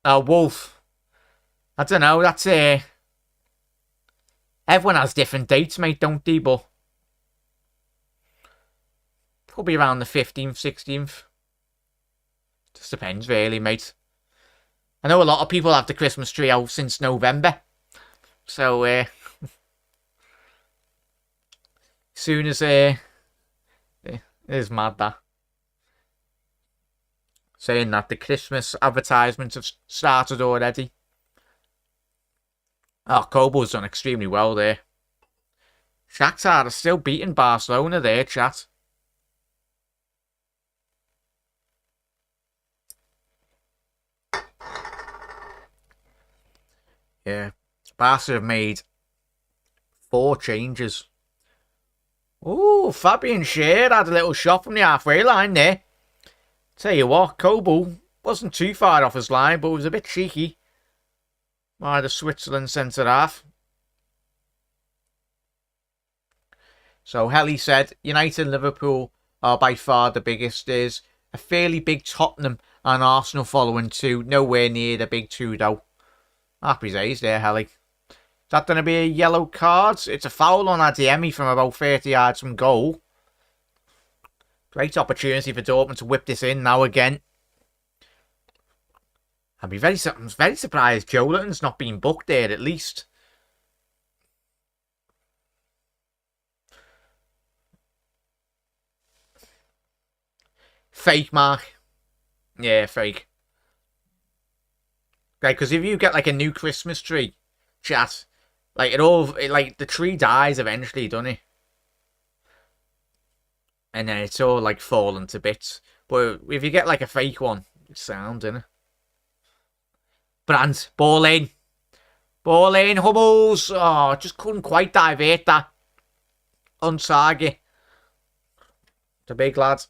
Speaker 1: Wolf. I don't know, that's everyone has different dates, mate, don't they? But probably around the 15th, 16th. Just depends, really, mate. I know a lot of people have the Christmas tree out since November. So, soon as, it is mad, that. Saying that the Christmas advertisements have started already. Oh, Kobo's done extremely well there. Shakhtar are still beating Barcelona there, chat. Yeah. Barca have made 4 changes. Ooh, Fabian Schär had a little shot from the halfway line there. Tell you what, Kobo wasn't too far off his line, but was a bit cheeky by the Switzerland centre-half. So Helly said, United and Liverpool are by far the biggest. There's a fairly big Tottenham and Arsenal following too. Nowhere near the big 2 though. Happy days there, Helly. Is that going to be a yellow card? It's a foul on Adeyemi from about 30 yards from goal. Great opportunity for Dortmund to whip this in now again. I'm very surprised Joelinton's not been booked there at least. Fake, Mark. Yeah, fake. Right, because if you get like a new Christmas tree, chat, like the tree dies eventually, doesn't it? And then it's all like falling to bits. But if you get like a fake one, it's sound, isn't it? Brandt, ball in. Ball in, Hummels. Oh, just couldn't quite divert that on target. The big lad.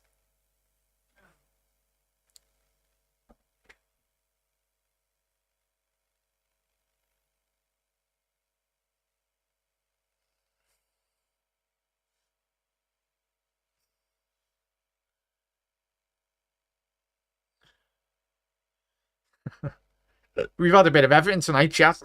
Speaker 1: We've had a bit of everything tonight, chat.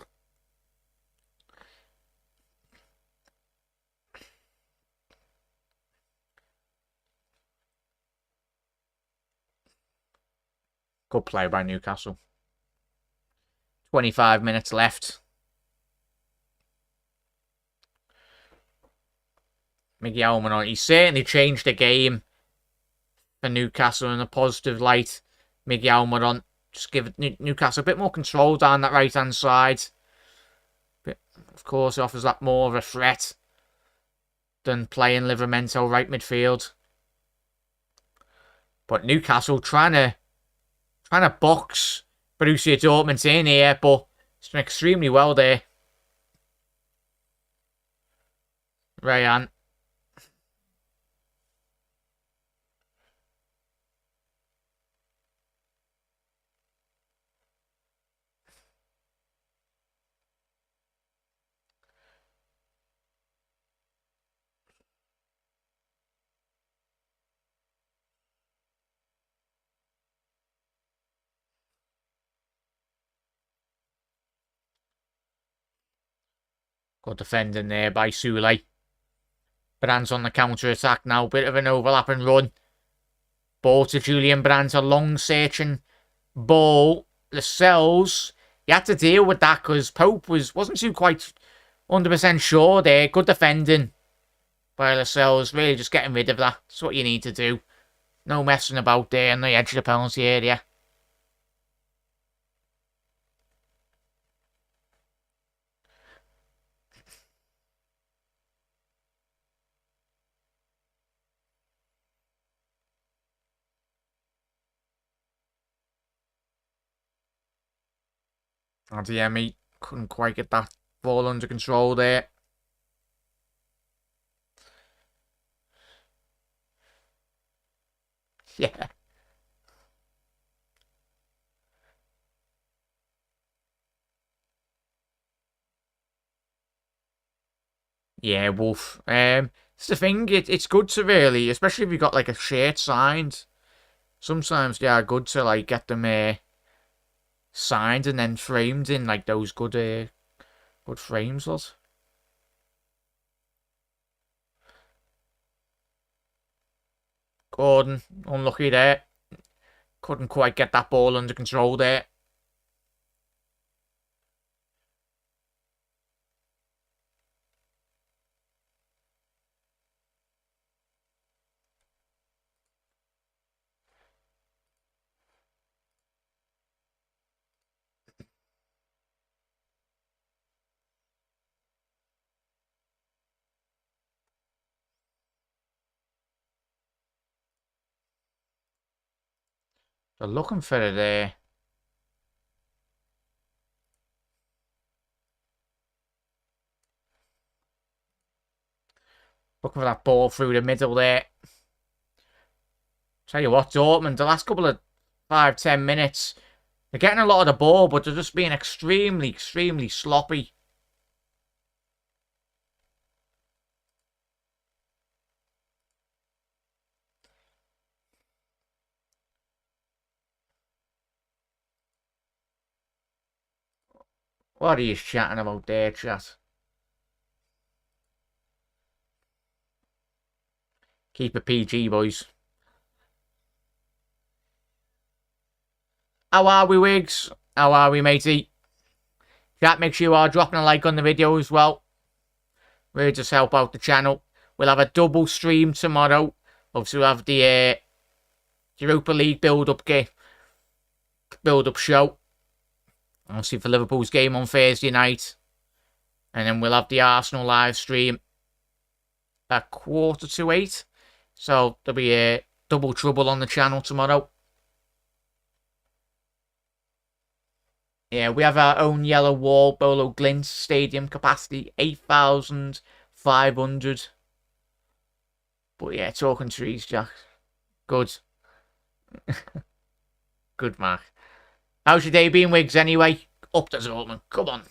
Speaker 1: Good play by Newcastle. 25 minutes left. Miguel Almiron, he certainly changed the game for Newcastle in a positive light. Miguel Almiron just give Newcastle a bit more control down that right-hand side. But of course, it offers that more of a threat than playing Livramento right midfield. But Newcastle trying to box Borussia Dortmund in here, but it's done extremely well there. Rayan. Good defending there by Sule. Brandt's on the counter-attack now. Bit of an overlap and run. Ball to Julian Brandt. A long searching ball. Lascelles. He had to deal with that because Pope wasn't too quite 100% sure there. Good defending by Lascelles. Really just getting rid of that. That's what you need to do. No messing about there on the edge of the penalty area. Adeyemi couldn't quite get that ball under control there. Yeah. Yeah, Wolf. It's the thing, it's good to really, especially if you've got like a shirt signed. Sometimes they are good to like get them signed and then framed in like those good frames, lot. Gordon, unlucky there. Couldn't quite get that ball under control there. They're looking for it there. Looking for that ball through the middle there. Tell you what, Dortmund, the last couple of 5-10 minutes, they're getting a lot of the ball, but they're just being extremely, extremely sloppy. What are you chatting about there, chat? Keep it PG, boys. How are we, Wigs? How are we, matey? Chat, make sure you are dropping a like on the video as well. We'll just help out the channel. We'll have a double stream tomorrow. Obviously, we'll have the Europa League build-up show. Obviously, for Liverpool's game on Thursday night. And then we'll have the Arsenal live stream at 7:45. So, there'll be a double trouble on the channel tomorrow. Yeah, we have our own yellow wall, Bolo Glint Stadium capacity, 8,500. But yeah, talking trees, Jack. Good. Good, Mark. How's your day been, Wigs, anyway? Up to Dortmund. Come on.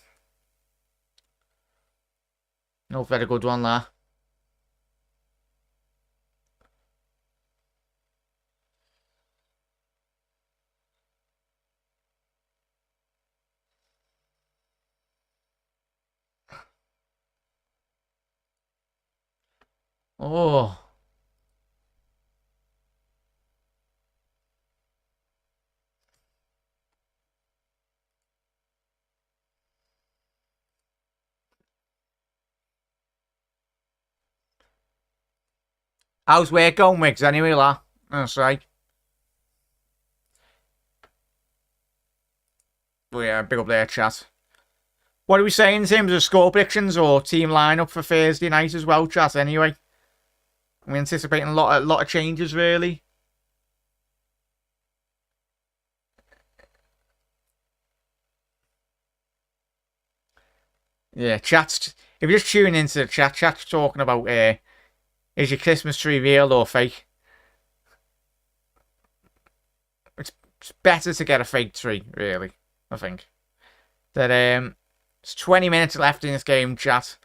Speaker 1: No very good one there. Oh. How's work going, Wigs, anyway, la? That's right. But yeah, big up there, chat. What are we saying in terms of score predictions or team lineup for Thursday night as well, chat, anyway? We're anticipating a lot of changes, really. Yeah, chat's... If you're just tuning into the chat, chat's talking about, is your Christmas tree real or fake? It's better to get a fake tree, really, I think. That, it's 20 minutes left in this game, chat.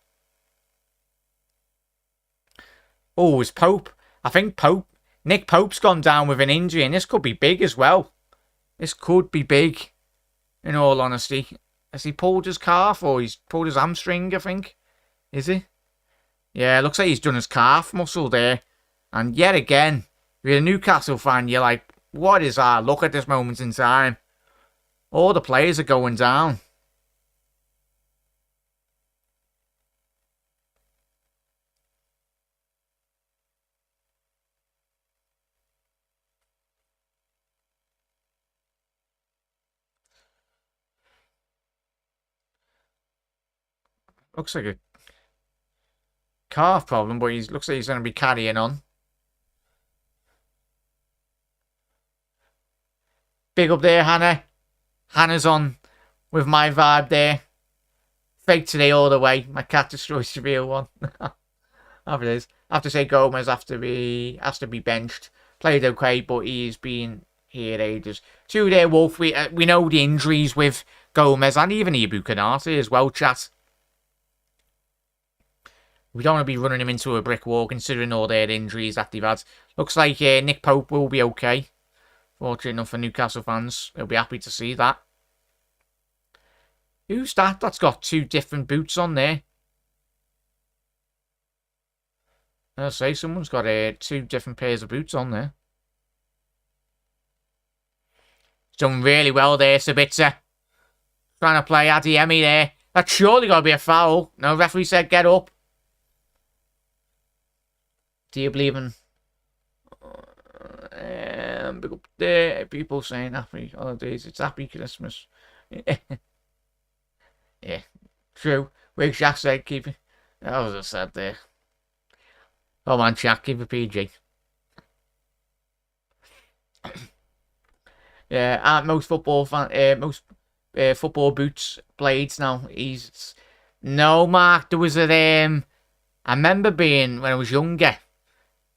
Speaker 1: Oh, is Pope? I think Nick Pope's gone down with an injury, and this could be big as well. This could be big, in all honesty. Has he pulled his calf, or he's pulled his hamstring, I think? Is he? Yeah, it looks like he's done his calf muscle there. And yet again, if you're a Newcastle fan, you're like, what is our luck at this moment in time? All the players are going down. Looks like a calf problem, but he looks like he's going to be carrying on. Big up there, Hannah. Hannah's on with my vibe there. Fake today all the way. My cat destroys the real one. Half it is. I have to say Gomez has to be benched. Played okay, but he's been here ages. Two there, Wolf. We know the injuries with Gomez and even Ibu Kanate as well, chat. We don't want to be running him into a brick wall considering all their injuries that they've had. Looks like Nick Pope will be okay. Fortunate enough for Newcastle fans. They'll be happy to see that. Who's that? That's got two different boots on there. I'll say someone's got two different pairs of boots on there. done really well there, Sabitzer. Trying to play Adeyemi there. That's surely got to be a foul. No, referee said get up. Do you believe in... big up there. People saying happy holidays. It's happy Christmas. Yeah, true. Wig Jack said keep it. That was a sad there. Come on, Jack, keep it PG. Yeah, most football football boots blades now. No, Mark. There was a I remember being when I was younger.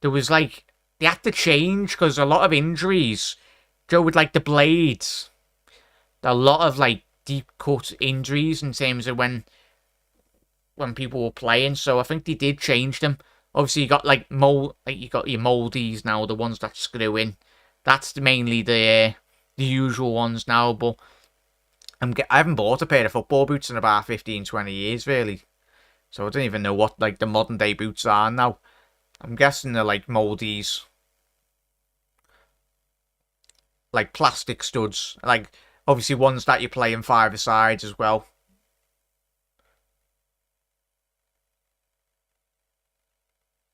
Speaker 1: There was like they had to change because a lot of injuries. Joe with like the blades. A lot of like deep cut injuries in terms of when people were playing. So I think they did change them. Obviously, you got like you got your moldies now, the ones that screw in. That's mainly the usual ones now. But I haven't bought a pair of football boots in about 15, 20 years, really. So I don't even know what like the modern day boots are now. I'm guessing they're like moldies, like plastic studs, like obviously ones that you play in five-a-sides as well.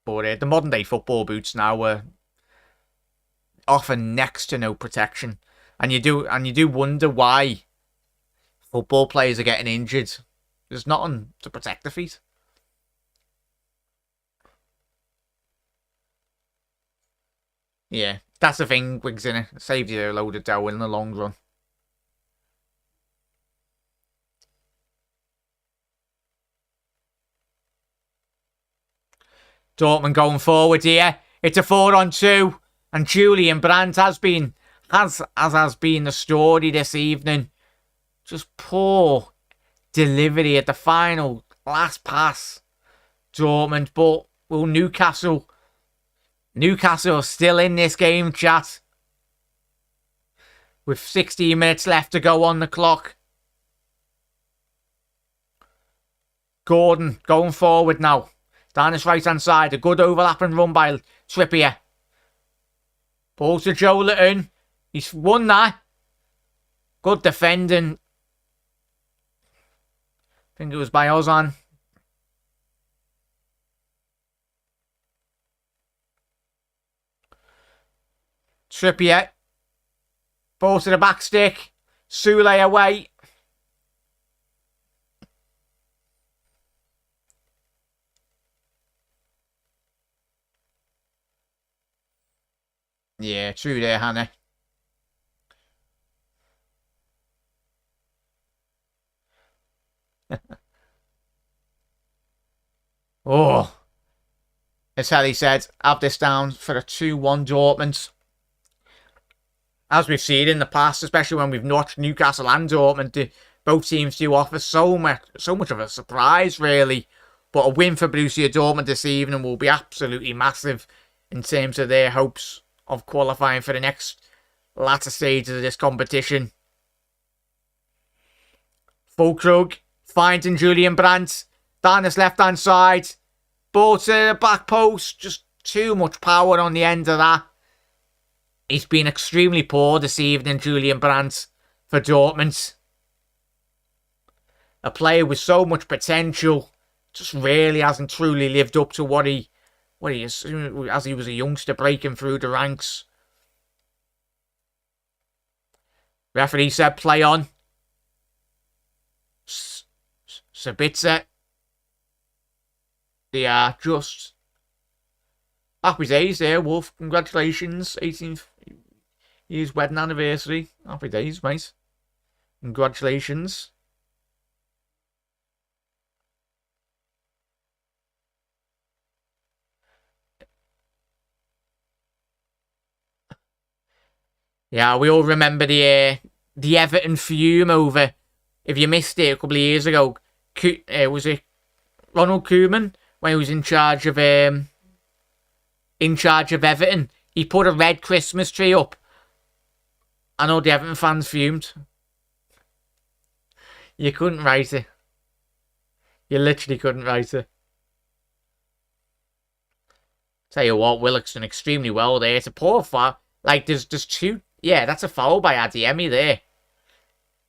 Speaker 1: But the modern day football boots now are often next to no protection, and you do wonder why football players are getting injured. There's nothing to protect the feet. Yeah, that's the thing, Wigs, in it. Saves you a load of dough in the long run. Dortmund going forward here. It's a 4-on-2. And Julian Brandt has been the story this evening. Just poor delivery at the final last pass. Dortmund, but will Newcastle are still in this game, chat. With 16 minutes left to go on the clock. Gordon going forward now. Down his right-hand side. A good overlapping run by Trippier. Ball to Joe Litton. He's won that. Good defending. I think it was by Ozan. Trippier. Ball to the back stick. Sule away. Yeah, true there, Hannah. Oh. As Helly said, have this down for a 2-1 Dortmund. As we've seen in the past, especially when we've watched Newcastle and Dortmund, both teams do offer so much of a surprise, really. But a win for Borussia Dortmund this evening will be absolutely massive in terms of their hopes of qualifying for the next latter stages of this competition. Fulkrug finding Julian Brandt down his left-hand side. Ball to the back post. Just too much power on the end of that. He's been extremely poor this evening, Julian Brandt, for Dortmund. A player with so much potential. Just really hasn't truly lived up to what he assumed as he was a youngster breaking through the ranks. Referee said play on. Sabitzer. They are just happy days there, Wolf. Congratulations. 18th year's wedding anniversary. Happy days, mate. Congratulations. Yeah, we all remember the Everton fume over. If you missed it a couple of years ago, was it Ronald Koeman when he was in charge of Everton? He put a red Christmas tree up. I know the Everton fans fumed. You couldn't write it. You literally couldn't write it. Tell you what, Willock's done extremely well there. It's a poor foul. Like there's two Yeah, that's a foul by Adeyemi there.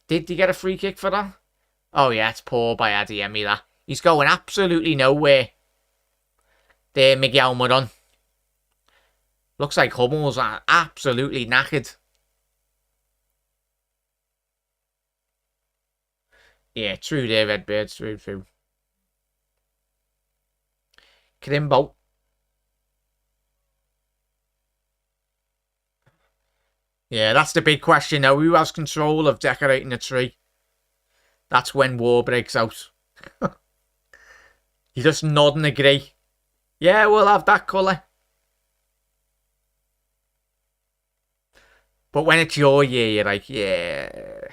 Speaker 1: Did he get a free kick for that? Oh, yeah, it's poor by Adeyemi, that. He's going absolutely nowhere. There, Miguel Almiron. Looks like Hummel's absolutely knackered. Yeah, true there, Redbirds. True. Krimbo. Yeah, that's the big question now. Who has control of decorating the tree? That's when war breaks out. You just nod and agree. Yeah, we'll have that colour. But when it's your year, you're like, yeah.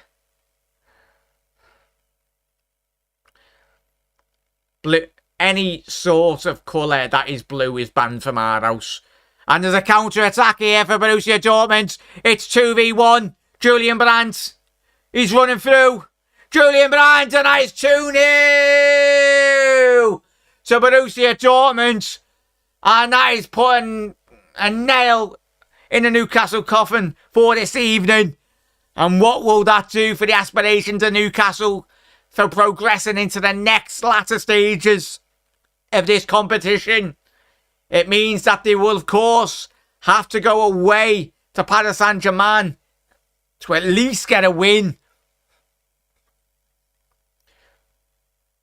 Speaker 1: Blue, any sort of colour that is blue is banned from our house. And there's a counter-attack here for Borussia Dortmund. It's 2v1. Julian Brandt. He's running through. Julian Brandt, and that is 2-0 to Borussia Dortmund. And that is putting a nail in the Newcastle coffin for this evening. And what will that do for the aspirations of Newcastle for progressing into the next latter stages of this competition? It means that they will, of course, have to go away to Paris Saint-Germain to at least get a win.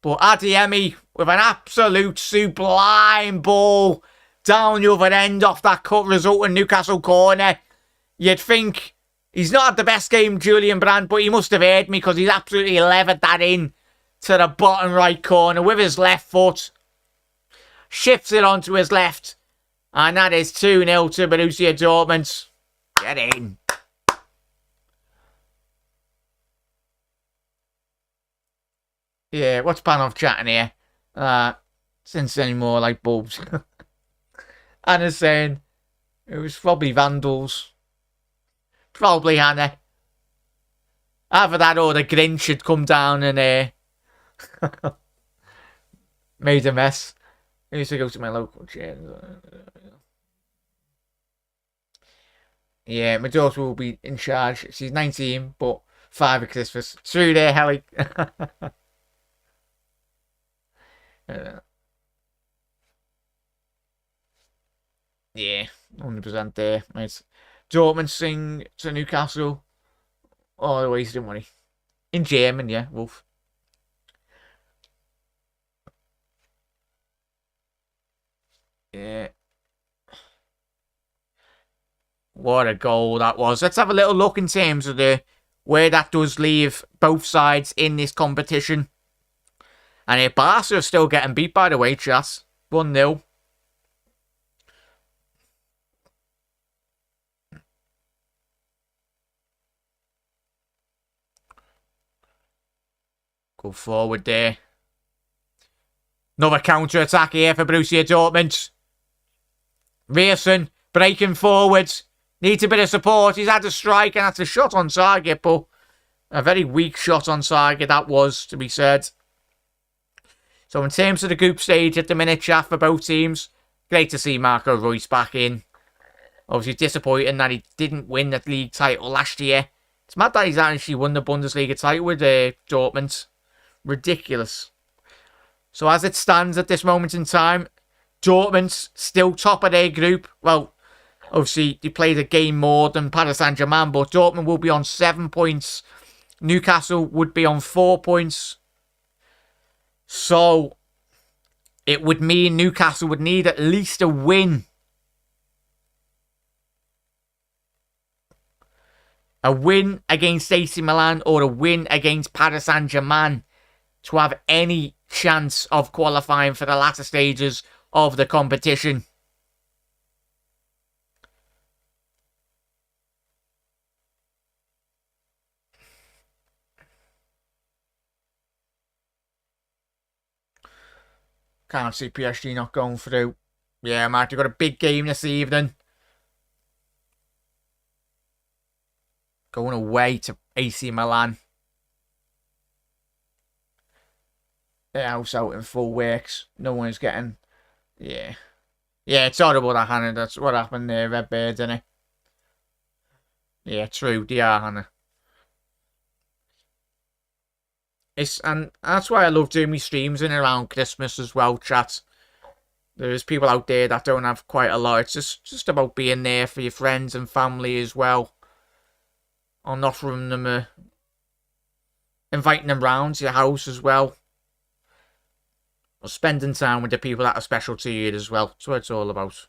Speaker 1: But Adeyemi with an absolute sublime ball down the other end off that cut result in Newcastle corner. You'd think he's not had the best game, Julian Brandt, but he must have heard me because he's absolutely levered that in to the bottom right corner with his left foot. Shifts it onto his left. And that is 2-0 to Borussia Dortmund. Get in. Yeah, what's Panov chatting here? Since any more like bulbs. Anna's saying it was probably Vandals. Probably Hannah. Either that or the Grinch had come down and made a mess. I used to go to my local chair. Yeah, my daughter will be in charge. She's 19, but 5 at Christmas. Through there, Helly. Yeah, 100% there, mate. Dortmund sing to Newcastle. Oh, the waste of money. In German, yeah, Wolf. Yeah. What a goal that was. Let's have a little look in terms of where that does leave both sides in this competition. And Barca are still getting beat, by the way, chat. 1-0. Go forward there. Another counter-attack here for Borussia Dortmund. Rearson breaking forwards. Needs a bit of support. He's had a strike and that's a shot on target, but a very weak shot on target that was, to be said. So in terms of the group stage at the minute, chat, for both teams, great to see Marco Reus back in. Obviously disappointing that he didn't win the league title last year. It's mad that he's actually won the Bundesliga title with Dortmund. Ridiculous. So as it stands at this moment in time, Dortmund's still top of their group. Well, obviously they played a game more than Paris Saint-Germain, but Dortmund will be on 7 points. Newcastle would be on 4 points. So it would mean Newcastle would need at least a win. A win against AC Milan or a win against Paris Saint-Germain to have any chance of qualifying for the latter stages of the competition. Can't see PSG not going through. Yeah, Mark, you've got a big game this evening. Going away to AC Milan. Their house out in full works. No one's getting... Yeah. Yeah, it's horrible that, Hannah. That's what happened there, Redbird, isn't it? Yeah, true. They are, Hannah. And that's why I love doing my streams in around Christmas as well, chat. There's people out there that don't have quite a lot. It's just about being there for your friends and family as well. On offering them inviting them round to your house as well. Or spending time with the people that are special to you as well. That's what it's all about.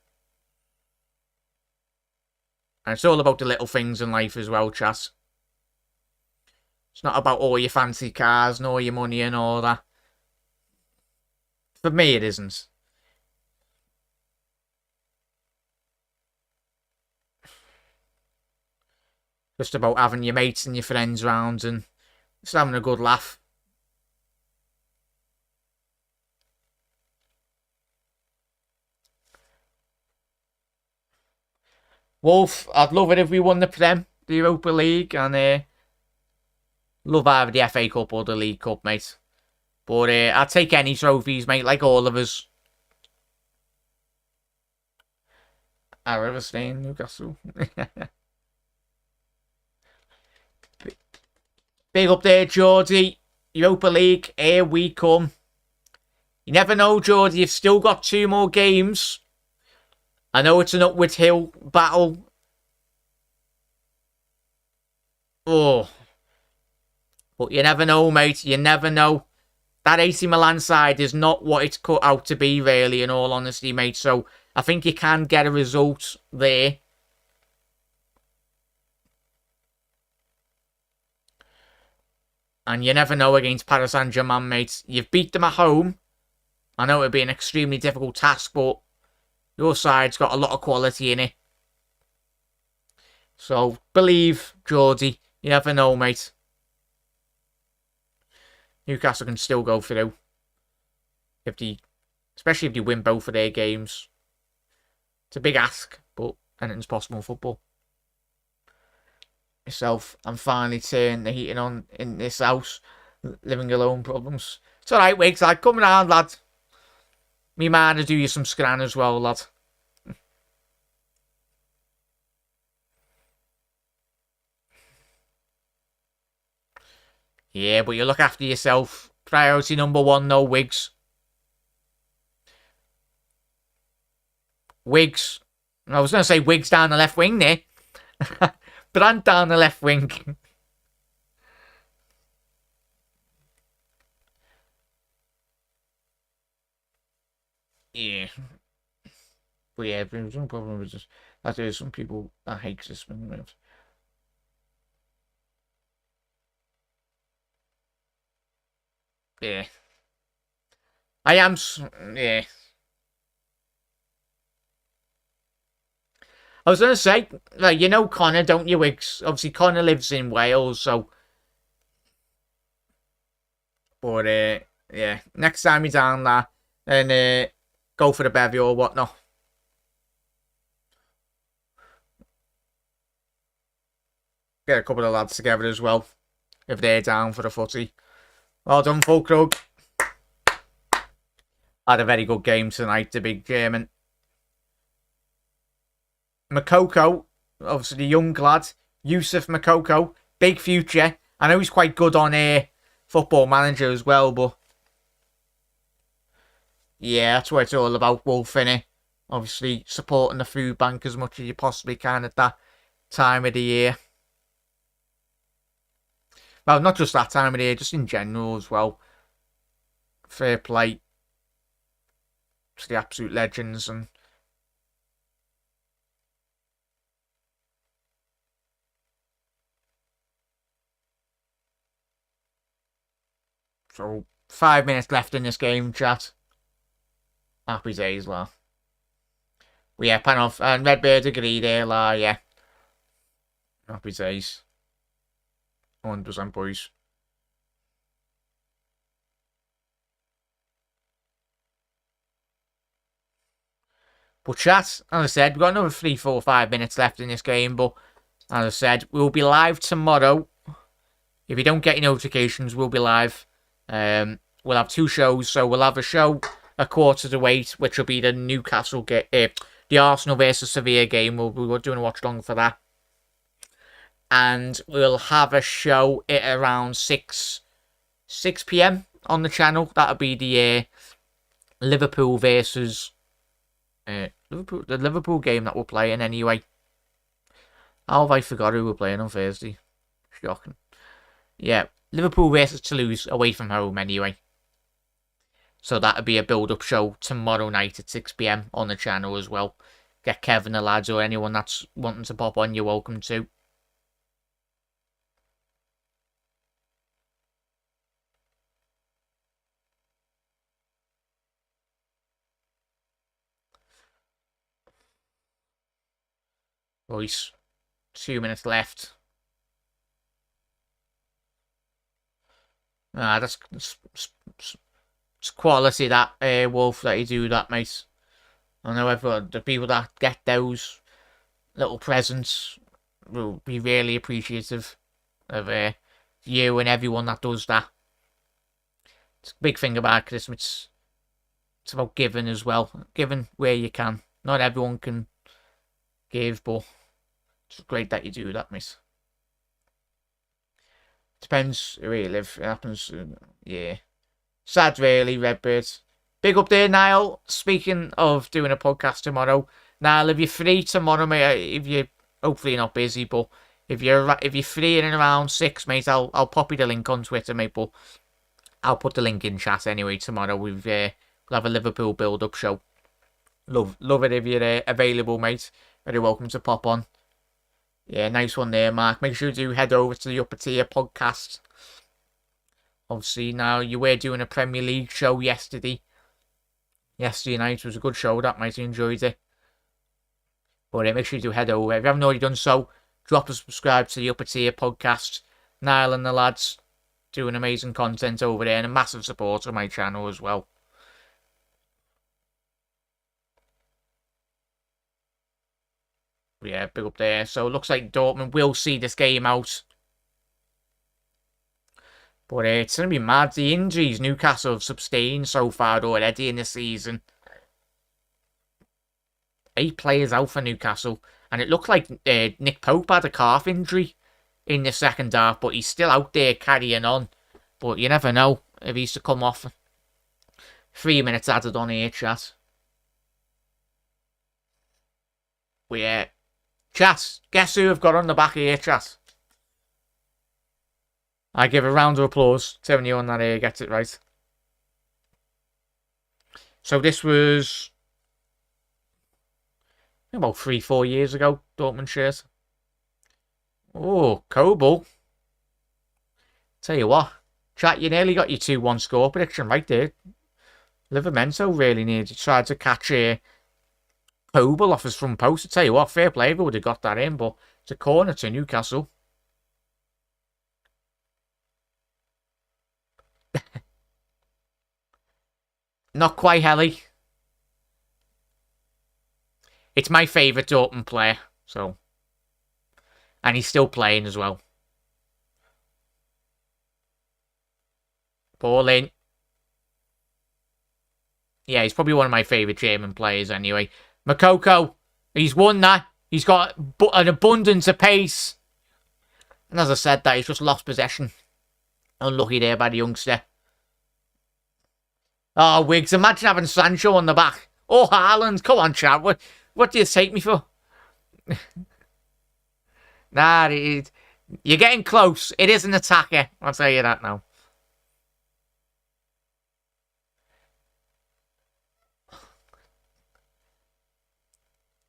Speaker 1: And it's all about the little things in life as well, chat. It's not about all your fancy cars and all your money and all that. For me, it isn't. Just about having your mates and your friends round and just having a good laugh. Wolf, I'd love it if we won the the Europa League, and love either the FA Cup or the League Cup, mate. But I'd take any trophies, mate, like all of us. I'd rather stay in Newcastle. Big up there, Geordie. Europa League, here we come. You never know, Geordie. You've still got 2 more games. I know it's an upward hill battle. Oh. But you never know, mate. You never know. That AC Milan side is not what it's cut out to be, really, in all honesty, mate. So I think you can get a result there. And you never know against Paris Saint-Germain, mate. You've beat them at home. I know it would be an extremely difficult task, but your side's got a lot of quality in it. So, believe, Geordie. You never know, mate. Newcastle can still go through. Especially if they win both of their games. It's a big ask, but anything's possible in football. Myself, I'm finally turning the heating on in this house. Living alone problems. It's alright, Wiggs, lad. Come round, lad. Me man to do you some scran as well, lad. Yeah, but you look after yourself. Priority number 1, no Wiggs. Wiggs. I was going to say Wiggs down the left wing there. Brand down the left wing. Yeah. But yeah, there's no problem with this. There's some people that hate this. Yeah. I am. Yeah. I was going to say, like, you know Connor, don't you, Wiggs? Obviously, Connor lives in Wales, so. But, yeah. Next time he's down there, then go for the bevy or whatnot. Get a couple of lads together as well, if they're down for the footy. Well done, Fulkrug. Had a very good game tonight, the big German. Makoko, obviously the young lad. Yusuf Makoko, big future. I know he's quite good on Football Manager as well, but yeah, that's what it's all about, Wolf, innit? Obviously supporting the food bank as much as you possibly can at that time of the year. Well, not just that time of the year, just in general as well. Fair play to the absolute legends. And so 5 minutes left in this game, chat. Happy days, la. Well, yeah, pan off. And Redbird agree there, la, yeah. Happy days. 100%, boys. But chat, as I said, we've got another 3, 4, 5 minutes left in this game, but as I said, we'll be live tomorrow. If you don't get your notifications, we'll be live. We'll have 2 shows, so we'll have a show at 7:45, which will be the Newcastle game, the Arsenal versus Sevilla game. We're doing a watch along for that. and we'll have a show at around 6 p.m. on the channel. That'll be the Liverpool versus the Liverpool game that we're playing anyway. How have I forgot who we're playing on Thursday? Shocking. Yeah, Liverpool versus Toulouse away from home anyway. So that'll be a build-up show tomorrow night at 6 p.m. on the channel as well. Get Kevin, the lads, or anyone that's wanting to pop on, you're welcome to. Right, 2 minutes left. That's quality, that Wolf, that you do that, mate. I know everyone, the people that get those little presents will be really appreciative of you and everyone that does that. It's a big thing about Christmas. It's about giving as well. Giving where you can. Not everyone can give, but it's great that you do that, mate. Depends where you live. It happens, yeah. Sad, really, Redbird. Big up there, Niall. Speaking of doing a podcast tomorrow, Niall, if you're free tomorrow, mate, if you're hopefully not busy, but if you're free in and around 6, mate, I'll pop you the link on Twitter, mate. But I'll put the link in chat anyway tomorrow. We'll have a Liverpool build-up show. Love it if you're available, mate. Very welcome to pop on. Yeah, nice one there, Mark. Make sure you do head over to the Upper Tier podcast. Obviously, now you were doing a Premier League show yesterday. Yesterday night was a good show, that, mate. I enjoyed it. But make sure you do head over. If you haven't already done so, drop a subscribe to the Upper Tier podcast. Niall and the lads doing amazing content over there, and a massive supporter of my channel as well. But yeah, big up there. So it looks like Dortmund will see this game out. But it's going to be mad. The injuries Newcastle have sustained so far already in the season. 8 players out for Newcastle. And it looked like Nick Pope had a calf injury in the second half. But he's still out there carrying on. But you never know if he's to come off. 3 minutes added on here, chat. But yeah. Chat, guess who I've got on the back of here, chat? I give a round of applause to anyone that gets it right. So this was about 3-4 years ago, Dortmund shirt. Oh, Coble. Tell you what, chat, you nearly got your 2-1 score prediction right there. Livermento really needed to try to catch Coble off his front post. I tell you what, fair play if he would have got that in, but it's a corner to Newcastle. Not quite Helly. It's my favourite Dortmund player, so. And he's still playing as well. Ball in. Yeah, he's probably one of my favourite German players anyway. Makoko, he's won that. He's got an abundance of pace. And as I said that, he's just lost possession. Unlucky there by the youngster. Oh, Wiggs, imagine having Sancho on the back. Oh, Haaland, come on, chat. What do you take me for? Nah, you're getting close. It is an attacker. I'll tell you that now.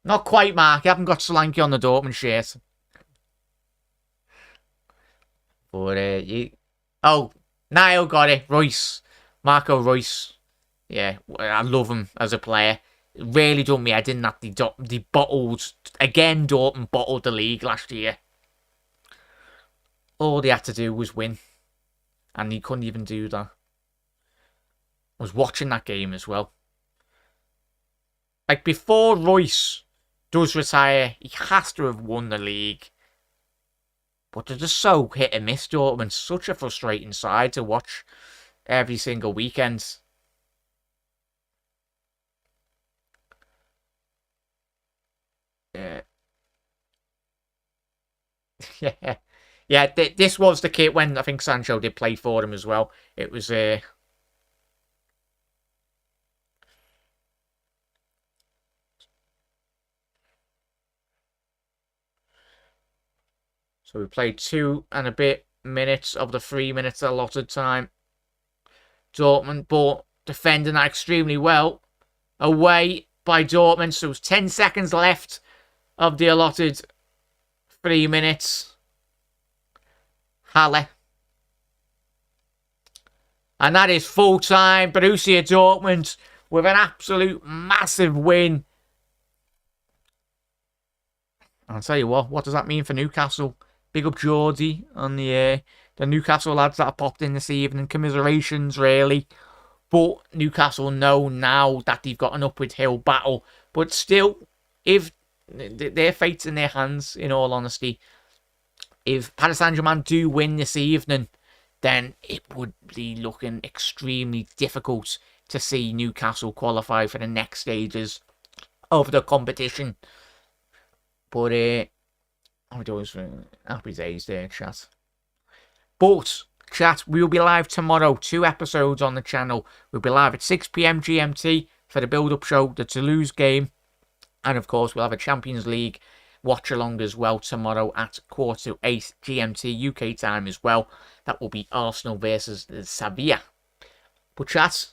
Speaker 1: Not quite, Mark. You haven't got Solanke on the Dortmund shirt. But, Oh, Niall got it. Royce. Marco Royce. Yeah, I love him as a player. Really done me head in that they bottled... Again, Dortmund bottled the league last year. All they had to do was win. And he couldn't even do that. I was watching that game as well. Like, before Royce does retire, he has to have won the league. But they're just so hit and miss, Dortmund. Such a frustrating side to watch every single weekend. Yeah. Yeah. Yeah, this was the kit when I think Sancho did play for him as well. It was... So we played 2 and a bit minutes of the 3 minutes allotted time. Dortmund, but defending that extremely well. Away by Dortmund, so it's 10 seconds left of the allotted 3 minutes. Halle. And that is full time. Borussia Dortmund with an absolute massive win. I'll tell you what does that mean for Newcastle? Big up Geordie and the Newcastle lads that have popped in this evening. Commiserations, really. But Newcastle know now that they've got an upward hill battle. But still, if their fate's in their hands, in all honesty, if Paris Saint-Germain do win this evening, then it would be looking extremely difficult to see Newcastle qualify for the next stages of the competition. But happy days there, chat. But chat, we will be live tomorrow. 2 episodes on the channel. We'll be live at 6 p.m. GMT for the build-up show, the Toulouse game, and of course we'll have a Champions League watch along as well tomorrow at 7:45 GMT UK time as well. That will be Arsenal versus Sevilla. But chat,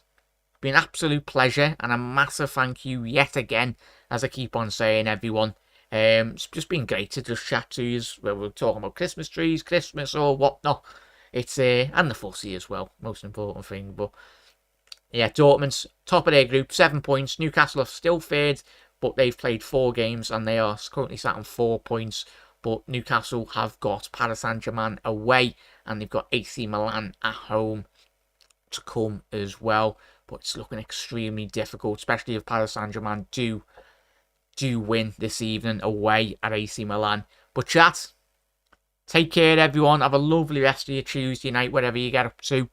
Speaker 1: been an absolute pleasure and a massive thank you yet again, as I keep on saying, everyone. It's just been great to just chat to you where we're talking about Christmas trees, Christmas or whatnot. It's and the fussy as well, most important thing. But yeah, Dortmund's top of their group, 7 points. Newcastle are still third, but they've played 4 games and they are currently sat on 4 points. But Newcastle have got Paris Saint-Germain away and they've got AC Milan at home to come as well. But it's looking extremely difficult, especially if Paris Saint-Germain do win this evening away at AC Milan. But chat, take care everyone. Have a lovely rest of your Tuesday night, whatever you get up to.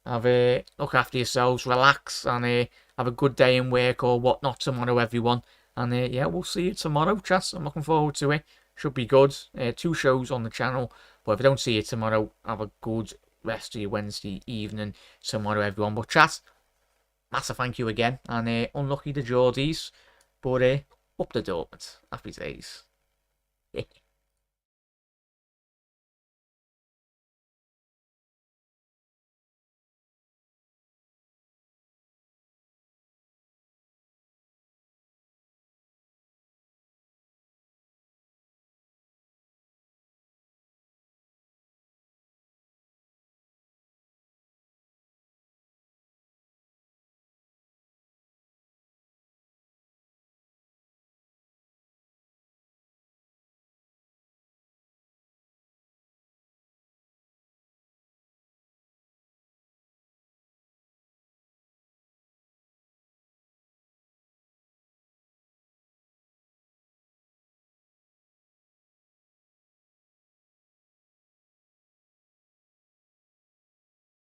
Speaker 1: Look after yourselves, relax, and have a good day in work or whatnot tomorrow, everyone. And yeah, we'll see you tomorrow, chat. I'm looking forward to it. Should be good. 2 shows on the channel. But if I don't see you tomorrow, have a good rest of your Wednesday evening tomorrow, everyone. But chat, massive thank you again. And unlucky the Geordies. But up the Dortmund. Happy days.